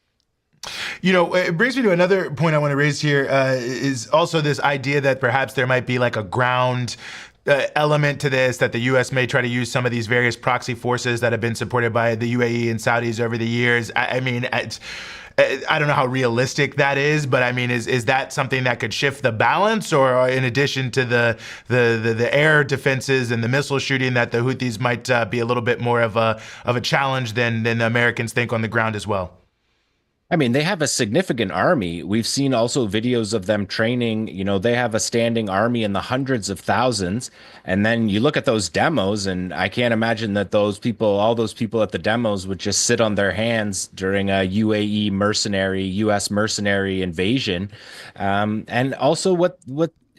You know, it brings me to another point I want to raise here, is also this idea that perhaps there might be like a ground element to this, that the U.S. may try to use some of these various proxy forces that have been supported by the UAE and Saudis over the years. I mean, I don't know how realistic that is, but I mean, is that something that could shift the balance, or in addition to the air defenses and the missile shooting, that the Houthis might be a little bit more of a challenge than the Americans think on the ground as well? I mean, they have a significant army. We've seen also videos of them training. You know, they have a standing army in the hundreds of thousands. And then you look at those demos, and I can't imagine that all those people at the demos would just sit on their hands during a U.S. mercenary invasion. And also what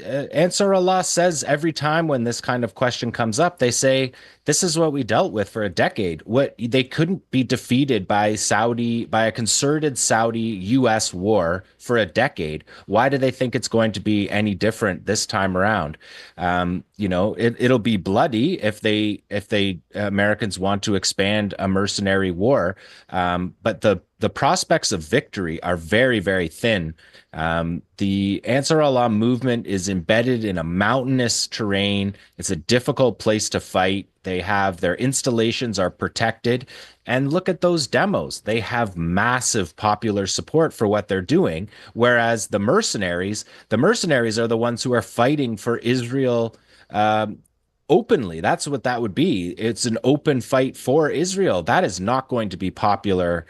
Ansar Allah says every time when this kind of question comes up, they say, this is what we dealt with for a decade. What they couldn't be defeated by a concerted Saudi-US war for a decade. Why do they think it's going to be any different this time around? You know, it'll be bloody if they Americans want to expand a mercenary war. But the prospects of victory are very, very thin. The Ansar Allah movement is embedded in a mountainous terrain. It's a difficult place to fight. Their installations are protected. And look at those demos. They have massive popular support for what they're doing. Whereas the mercenaries are the ones who are fighting for Israel openly. That's what that would be. It's an open fight for Israel. That is not going to be popular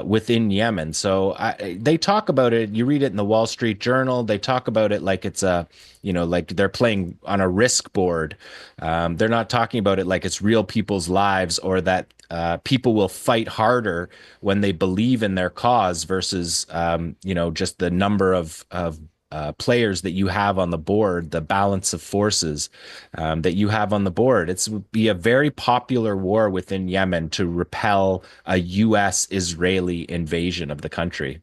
within Yemen. So they talk about it. You read it in the Wall Street Journal. They talk about it like it's like they're playing on a risk board. They're not talking about it like it's real people's lives, or that people will fight harder when they believe in their cause versus, just the number of players that you have on the board, the balance of forces that you have on the board. It would be a very popular war within Yemen to repel a U.S.-Israeli invasion of the country.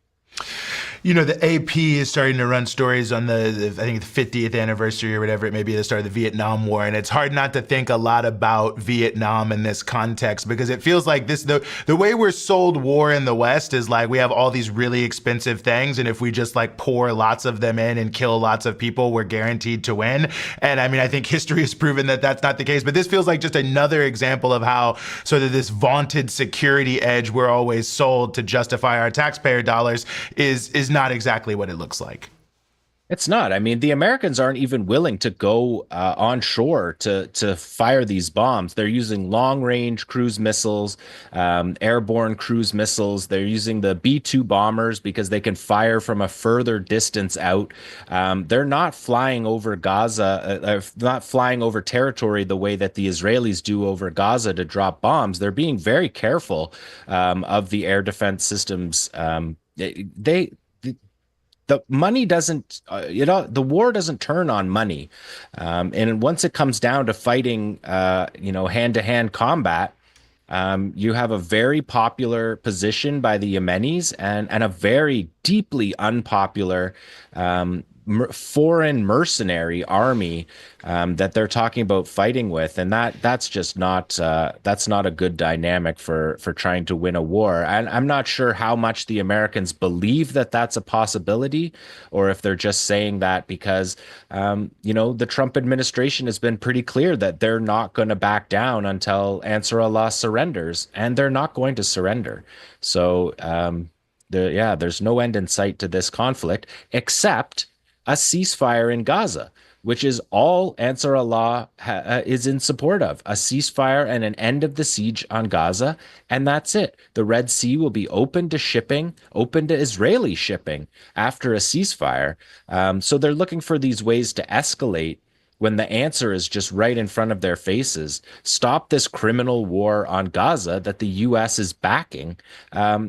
You know, the AP is starting to run stories on I think the 50th anniversary or whatever it may be, the start of the Vietnam War. And it's hard not to think a lot about Vietnam in this context, because it feels like the way we're sold war in the West is like we have all these really expensive things, and if we just like pour lots of them in and kill lots of people, we're guaranteed to win. And I mean, I think history has proven that that's not the case, but this feels like just another example of how sort of this vaunted security edge we're always sold to justify our taxpayer dollars is not exactly what it looks like. It's not. I mean, the Americans aren't even willing to go onshore to fire these bombs. They're using long-range cruise missiles, airborne cruise missiles. They're using the B-2 bombers because they can fire from a further distance out. They're not flying over Gaza, not flying over territory the way that the Israelis do over Gaza to drop bombs. They're being very careful of the air defense systems. The money doesn't, the war doesn't turn on money. And once it comes down to fighting, hand-to-hand combat, you have a very popular position by the Yemenis and a very deeply unpopular foreign mercenary army that they're talking about fighting with, and that's just not that's not a good dynamic for trying to win a war. And I'm not sure how much the Americans believe that that's a possibility, or if they're just saying that because the Trump administration has been pretty clear that they're not going to back down until Ansar Allah surrenders, and they're not going to surrender. So there's no end in sight to this conflict except a ceasefire in Gaza, which is all Ansar Allah is in support of. A ceasefire and an end of the siege on Gaza, and that's it. The Red Sea will be open to shipping, open to Israeli shipping after a ceasefire. So they're looking for these ways to escalate when the answer is just right in front of their faces. Stop this criminal war on Gaza that the U.S. is backing,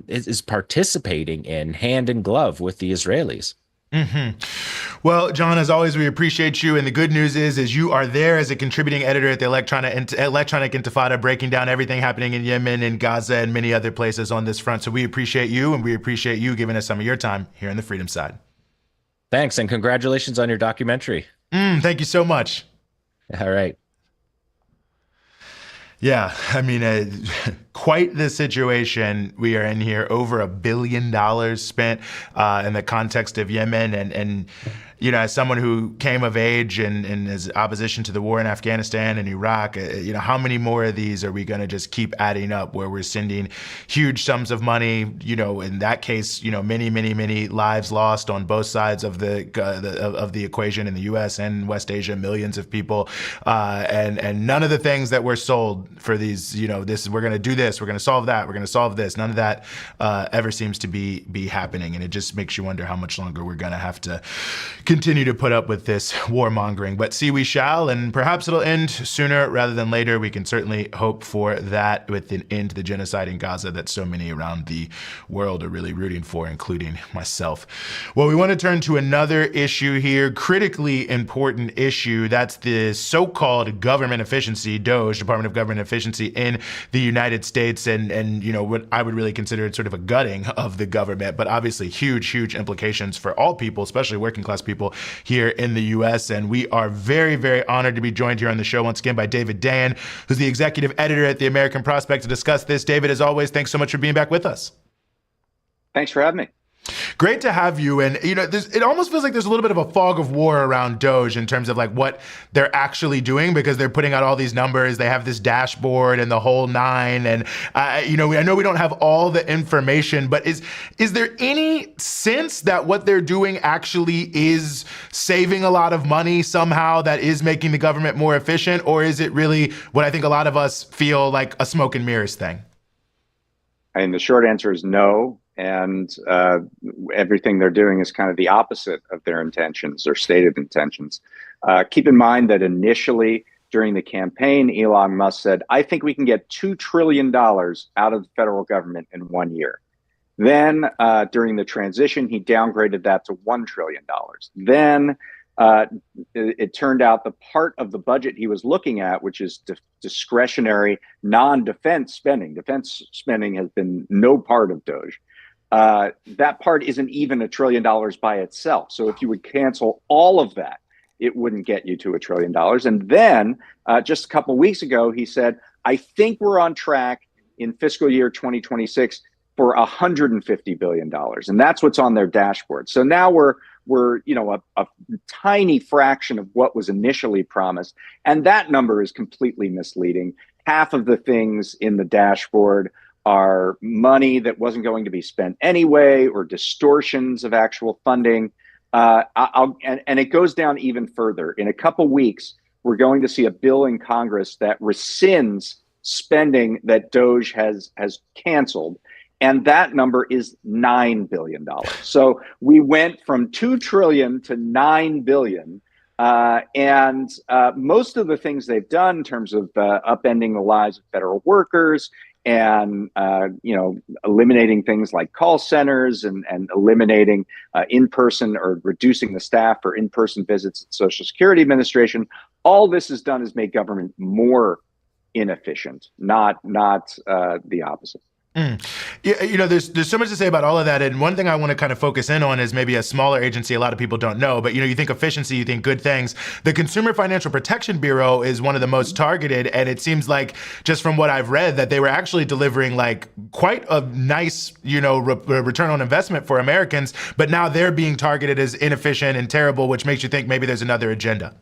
is participating in hand in glove with the Israelis. Well, Jon, as always, we appreciate you. And the good news is you are there as a contributing editor at the Electronic Intifada, breaking down everything happening in Yemen and Gaza and many other places on this front. So we appreciate you, and we appreciate you giving us some of your time here on the Freedom Side. Thanks, and congratulations on your documentary. Thank you so much. All right. Yeah, I mean, quite the situation we are in here. Over $1 billion spent in the context of Yemen. And you know, as someone who came of age and is opposition to the war in Afghanistan and Iraq, you know, how many more of these are we going to just keep adding up where we're sending huge sums of money? You know, in that case, you know, many lives lost on both sides of the equation in the U.S. and West Asia, millions of people, and none of the things that were sold for these, you know, we're going to do this, we're going to solve that, we're going to solve this. None of that ever seems to be happening, and it just makes you wonder how much longer we're going to have to continue to put up with this warmongering. But see, we shall, and perhaps it'll end sooner rather than later. We can certainly hope for that, with an end to the genocide in Gaza that so many around the world are really rooting for, including myself. Well, we want to turn to another issue here, critically important issue. That's the so-called government efficiency, DOGE, Department of Government Efficiency in the United States, and you know, what I would really consider sort of a gutting of the government, but obviously huge implications for all people, especially working class people here in the U.S. And we are very honored to be joined here on the show once again by David Dayen, who's the executive editor at the American Prospect, to discuss this. David, as always, thanks so much for being back with us. Thanks for having me. Great to have you. And, you know, it almost feels like there's a little bit of a fog of war around DOGE in terms of like what they're actually doing, because they're putting out all these numbers. They have this dashboard and the whole nine. And, you know, I know we don't have all the information, but is there any sense that what they're doing actually is saving a lot of money somehow, that is making the government more efficient? Or is it really what I think a lot of us feel like a smoke and mirrors thing? I mean, the short answer is no. And everything they're doing is kind of the opposite of their intentions or stated intentions. Keep in mind that initially during the campaign, Elon Musk said, I think we can get $2 trillion out of the federal government in 1 year. Then during the transition, he downgraded that to $1 trillion. Then it turned out the part of the budget he was looking at, which is discretionary non-defense spending. Defense spending has been no part of DOGE. That part isn't even $1 trillion by itself. So if you would cancel all of that, it wouldn't get you to $1 trillion. And then just a couple of weeks ago, he said, I think we're on track in fiscal year 2026 for $150 billion. And that's what's on their dashboard. So now we're you know, a tiny fraction of what was initially promised. And that number is completely misleading. Half of the things in the dashboard are money that wasn't going to be spent anyway, or distortions of actual funding. And it goes down even further. In a couple weeks, we're going to see a bill in Congress that rescinds spending that DOGE has canceled. And that number is $9 billion. So we went from 2 trillion to 9 billion. And most of the things they've done in terms of upending the lives of federal workers and, you know, eliminating things like call centers and eliminating in-person or reducing the staff for in-person visits at Social Security Administration, all this has done is make government more inefficient, not the opposite. Yeah, you know, there's so much to say about all of that. And one thing I want to kind of focus in on is maybe a smaller agency a lot of people don't know. But, you know, you think efficiency, you think good things. The Consumer Financial Protection Bureau is one of the most targeted. And it seems like, just from what I've read, that they were actually delivering like quite a nice, you know, return on investment for Americans. But now they're being targeted as inefficient and terrible, which makes you think maybe there's another agenda.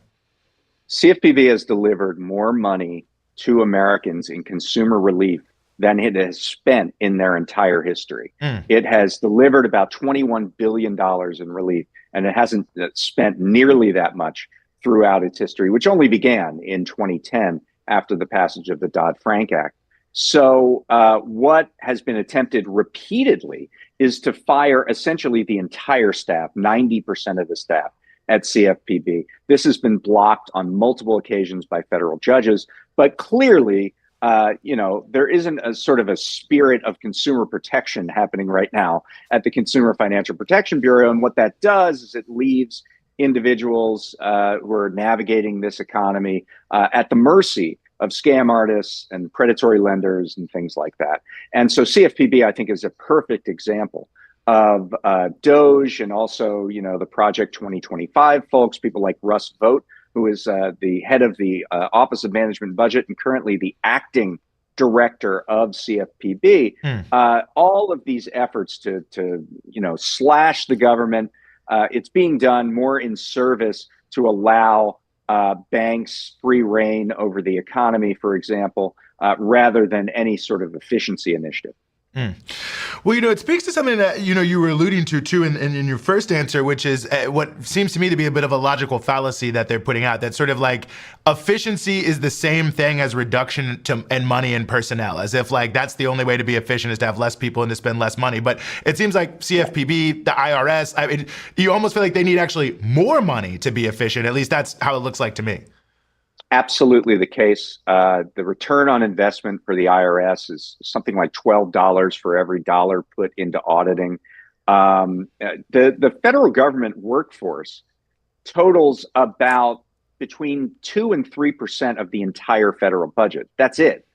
CFPB has delivered more money to Americans in consumer relief than it has spent in their entire history. It has delivered about $21 billion in relief, and it hasn't spent nearly that much throughout its history, which only began in 2010 after the passage of the Dodd-Frank Act. So what has been attempted repeatedly is to fire essentially the entire staff, 90% of the staff. at CFPB. This has been blocked on multiple occasions by federal judges, but clearly, there isn't a sort of a spirit of consumer protection happening right now at the Consumer Financial Protection Bureau. And what that does is it leaves individuals who are navigating this economy at the mercy of scam artists and predatory lenders and things like that. And so CFPB, I think, is a perfect example of DOGE and also, the Project 2025 folks, people like Russ Vogt, who is the head of the Office of Management and Budget and currently the acting director of CFPB. All of these efforts to slash the government, it's being done more in service to allow banks free reign over the economy, for example, rather than any sort of efficiency initiative. Well, it speaks to something that, you were alluding to, too, in your first answer, which is what seems to me to be a bit of a logical fallacy that they're putting out, that sort of like efficiency is the same thing as reduction in money and personnel, as if like that's the only way to be efficient is to have less people and to spend less money. But it seems like CFPB, the IRS, you almost feel like they need actually more money to be efficient. At least that's how it looks like to me. Absolutely the case. The return on investment for the IRS is something like $12 for every dollar put into auditing. The federal government workforce totals about between 2 and 3% of the entire federal budget. That's it.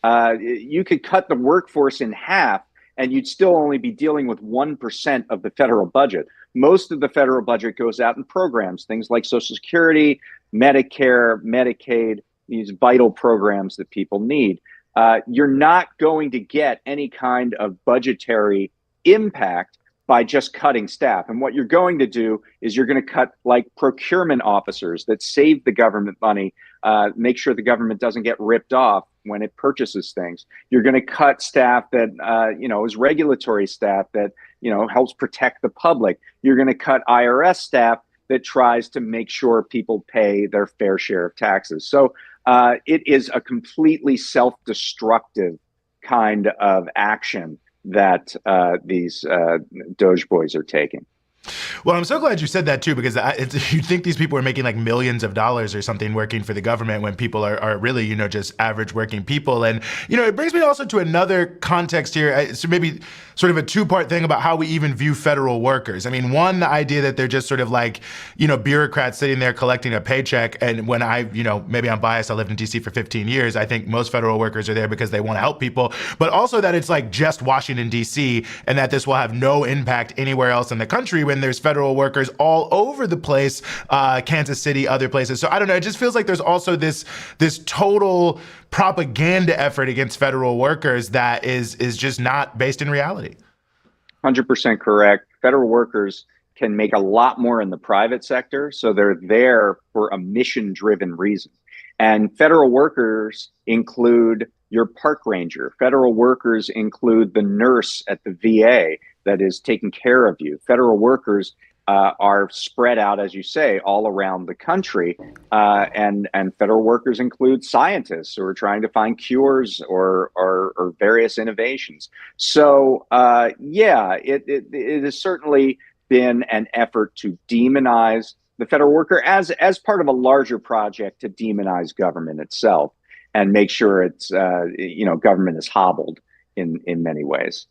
You could cut the workforce in half and you'd still only be dealing with 1% of the federal budget. Most of the federal budget goes out in programs, things like Social Security, Medicare, Medicaid, these vital programs that people need. You're not going to get any kind of budgetary impact by just cutting staff. And what you're going to do is you're going to cut like procurement officers that save the government money, make sure the government doesn't get ripped off when it purchases things. You're going to cut staff that, is regulatory staff that, helps protect the public. You're going to cut IRS staff that tries to make sure people pay their fair share of taxes. So it is a completely self-destructive kind of action that these Doge boys are taking. Well, I'm so glad you said that, too, because you'd think these people are making like millions of dollars or something working for the government when people are really, just average working people. And, it brings me also to another context here. So maybe sort of a two-part thing about how we even view federal workers. I mean, one, the idea that they're just sort of like, bureaucrats sitting there collecting a paycheck. And when maybe I'm biased, I lived in D.C. for 15 years. I think most federal workers are there because they want to help people. But also that it's like just Washington, D.C. and that this will have no impact anywhere else in the country when there's federal workers all over the place, Kansas City, other places. So I don't know. It just feels like there's also this total propaganda effort against federal workers that is just not based in reality. 100% correct. Federal workers can make a lot more in the private sector, so they're there for a mission-driven reason. And federal workers include your park ranger. Federal workers include the nurse at the VA that is taking care of you. Federal workers are spread out, as you say, all around the country. And federal workers include scientists who are trying to find cures or various innovations. So, it has certainly been an effort to demonize the federal worker as part of a larger project to demonize government itself and make sure it's, government is hobbled in many ways.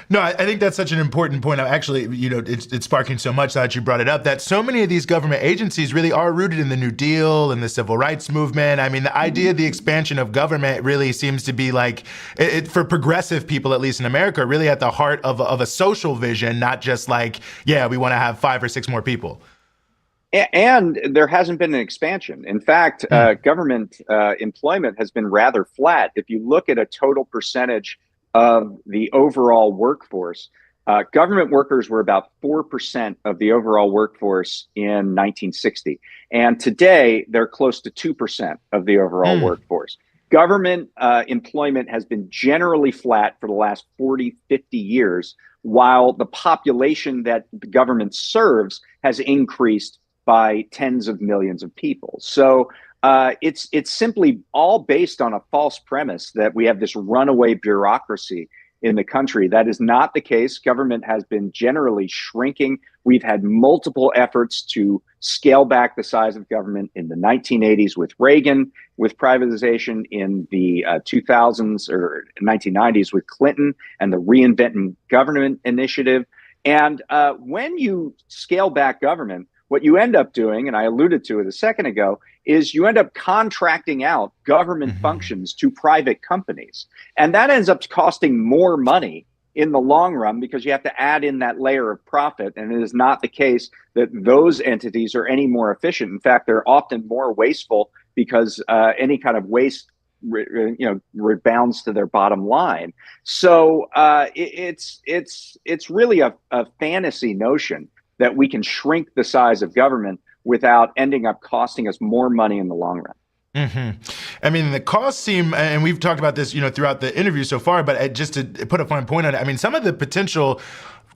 No, I think that's such an important point. Actually, it's sparking so much that you brought it up, that so many of these government agencies really are rooted in the New Deal and the civil rights movement. I mean, the idea of the expansion of government really seems to be like, for progressive people, at least in America, really at the heart of a social vision, not just like, we want to have 5 or 6 more people. And there hasn't been an expansion. In fact, government employment has been rather flat. If you look at a total percentage of the overall workforce, government workers were about 4% of the overall workforce in 1960. And today, they're close to 2% of the overall workforce. Government employment has been generally flat for the last 40, 50 years, while the population that the government serves has increased by tens of millions of people. So it's simply all based on a false premise that we have this runaway bureaucracy in the country. That is not the case. Government has been generally shrinking. We've had multiple efforts to scale back the size of government in the 1980s with Reagan, with privatization in the 2000s or 1990s with Clinton and the Reinventing Government Initiative. And when you scale back government, what you end up doing, and I alluded to it a second ago, is you end up contracting out government functions to private companies. And that ends up costing more money in the long run because you have to add in that layer of profit. And it is not the case that those entities are any more efficient. In fact, they're often more wasteful because any kind of waste rebounds to their bottom line. So it's really a fantasy notion that we can shrink the size of government without ending up costing us more money in the long run. I mean, the costs seem, and we've talked about this, throughout the interview so far, but just to put a fine point on it, I mean, some of the potential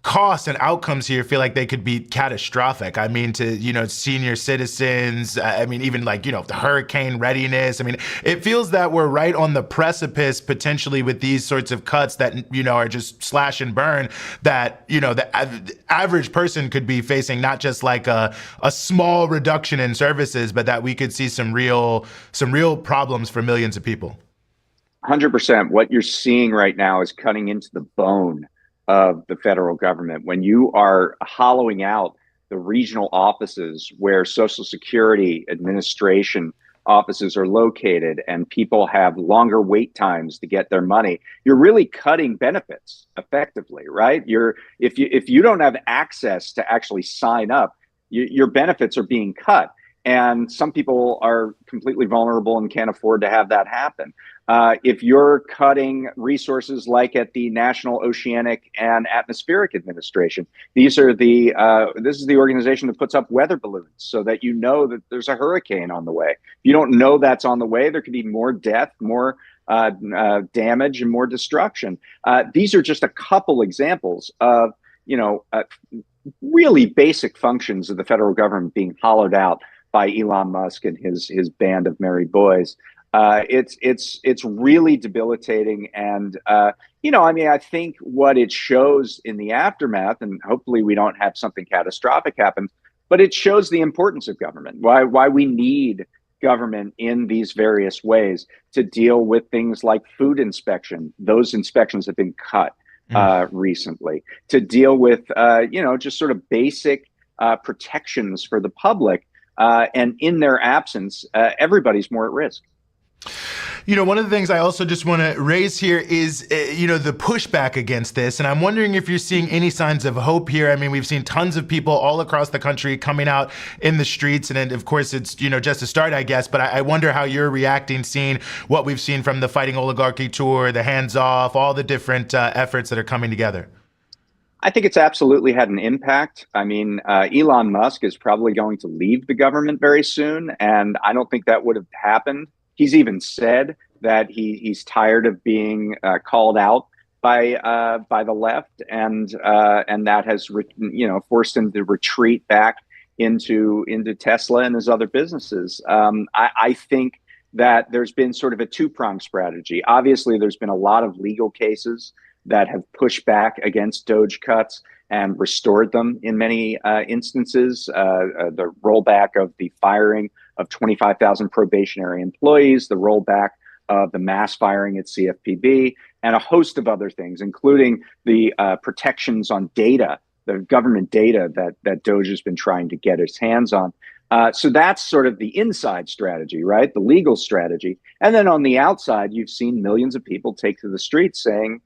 costs and outcomes here feel like they could be catastrophic. I mean, to, senior citizens, I mean, even like, the hurricane readiness. I mean, it feels that we're right on the precipice potentially with these sorts of cuts that, are just slash and burn that, the average person could be facing not just like a small reduction in services, but that we could see some real problems for millions of people. 100%. What you're seeing right now is cutting into the bone of the federal government. When you are hollowing out the regional offices where Social Security Administration offices are located and people have longer wait times to get their money, you're really cutting benefits effectively, right? If you don't have access to actually sign up, your benefits are being cut. And some people are completely vulnerable and can't afford to have that happen. If you're cutting resources like at the National Oceanic and Atmospheric Administration, this is the organization that puts up weather balloons so that you know that there's a hurricane on the way. If you don't know that's on the way, there could be more death, more damage, and more destruction. These are just a couple examples of really basic functions of the federal government being hollowed out by Elon Musk and his band of merry boys. It's really debilitating. And, I think what it shows in the aftermath, and hopefully we don't have something catastrophic happen, but it shows the importance of government, why we need government in these various ways to deal with things like food inspection. Those inspections have been cut recently, to deal with, just sort of basic protections for the public. And in their absence, everybody's more at risk. One of the things I also just want to raise here is, the pushback against this. And I'm wondering if you're seeing any signs of hope here. I mean, we've seen tons of people all across the country coming out in the streets. And of course, it's, just a start, I guess. But I wonder how you're reacting, seeing what we've seen from the Fighting Oligarchy Tour, the Hands Off, all the different efforts that are coming together. I think it's absolutely had an impact. I mean, Elon Musk is probably going to leave the government very soon, and I don't think that would have happened. He's even said that he's tired of being called out by the left, and that has forced him to retreat back into Tesla and his other businesses. I think that there's been sort of a two-pronged strategy. Obviously, there's been a lot of legal cases that have pushed back against DOGE cuts and restored them in many instances. The rollback of the firing of 25,000 probationary employees, the rollback of the mass firing at CFPB, and a host of other things, including the protections on data, the government data that DOGE has been trying to get its hands on. So that's sort of the inside strategy, right? The legal strategy. And then on the outside, you've seen millions of people take to the streets saying,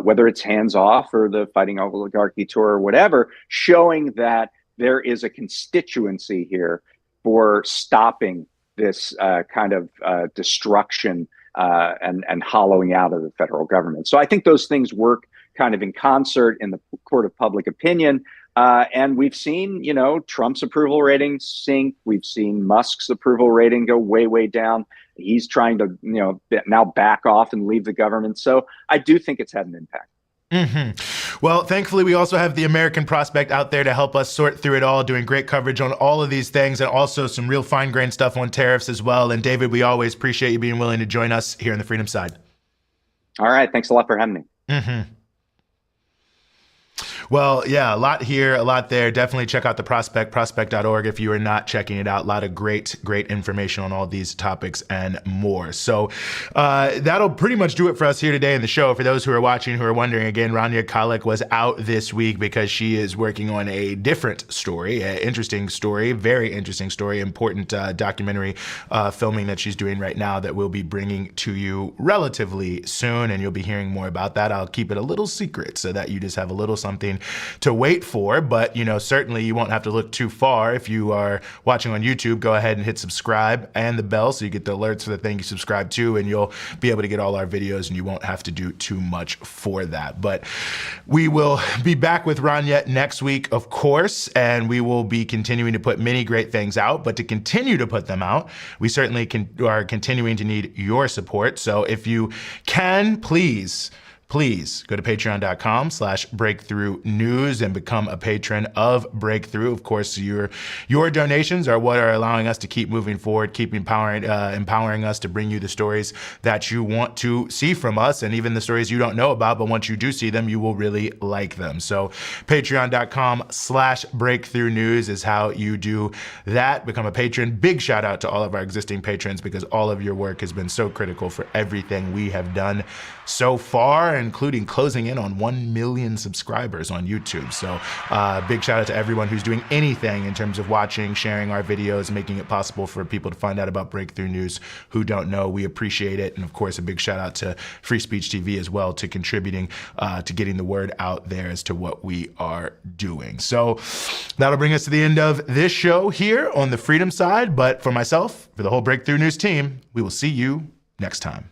whether it's Hands Off or the Fighting Oligarchy Tour or whatever, showing that there is a constituency here for stopping this kind of destruction and hollowing out of the federal government. So I think those things work kind of in concert in the court of public opinion. And we've seen, Trump's approval rating sink. We've seen Musk's approval rating go way, way down. He's trying to, now back off and leave the government. So I do think it's had an impact. Well, thankfully, we also have the American Prospect out there to help us sort through it all, doing great coverage on all of these things and also some real fine-grained stuff on tariffs as well. And David, we always appreciate you being willing to join us here on the Freedom Side. All right. Thanks a lot for having me. Mm-hmm. Well, yeah, a lot here, a lot there. Definitely check out the prospect.org if you are not checking it out. A lot of great information on all these topics and more. So that'll pretty much do it for us here today in the show. For those who are watching, who are wondering, again, Rania Khalek was out this week because she is working on a different story, an interesting story, very interesting story, important documentary filming that she's doing right now that we'll be bringing to you relatively soon, and you'll be hearing more about that. I'll keep it a little secret so that you just have a little something to wait for, but certainly you won't have to look too far. If you are watching on YouTube, go ahead and hit subscribe and the bell so you get the alerts for the thing you subscribe to, and you'll be able to get all our videos and you won't have to do too much for that. But we will be back with Rania next week, of course, and we will be continuing to put many great things out. But to continue to put them out, we certainly are continuing to need your support. So if you can, please go to patreon.com/breakthrough news and become a patron of Breakthrough. Of course, your donations are what are allowing us to keep moving forward, keep empowering us to bring you the stories that you want to see from us, and even the stories you don't know about, but once you do see them, you will really like them. So patreon.com/breakthrough news is how you do that. Become a patron. Big shout out to all of our existing patrons because all of your work has been so critical for everything we have done so far, including closing in on 1 million subscribers on YouTube. So big shout out to everyone who's doing anything in terms of watching, sharing our videos, making it possible for people to find out about Breakthrough News who don't know. We appreciate it. And of course, a big shout out to Free Speech TV as well, to contributing to getting the word out there as to what we are doing. So that'll bring us to the end of this show here on the Freedom Side. But for myself, for the whole Breakthrough News team, we will see you next time.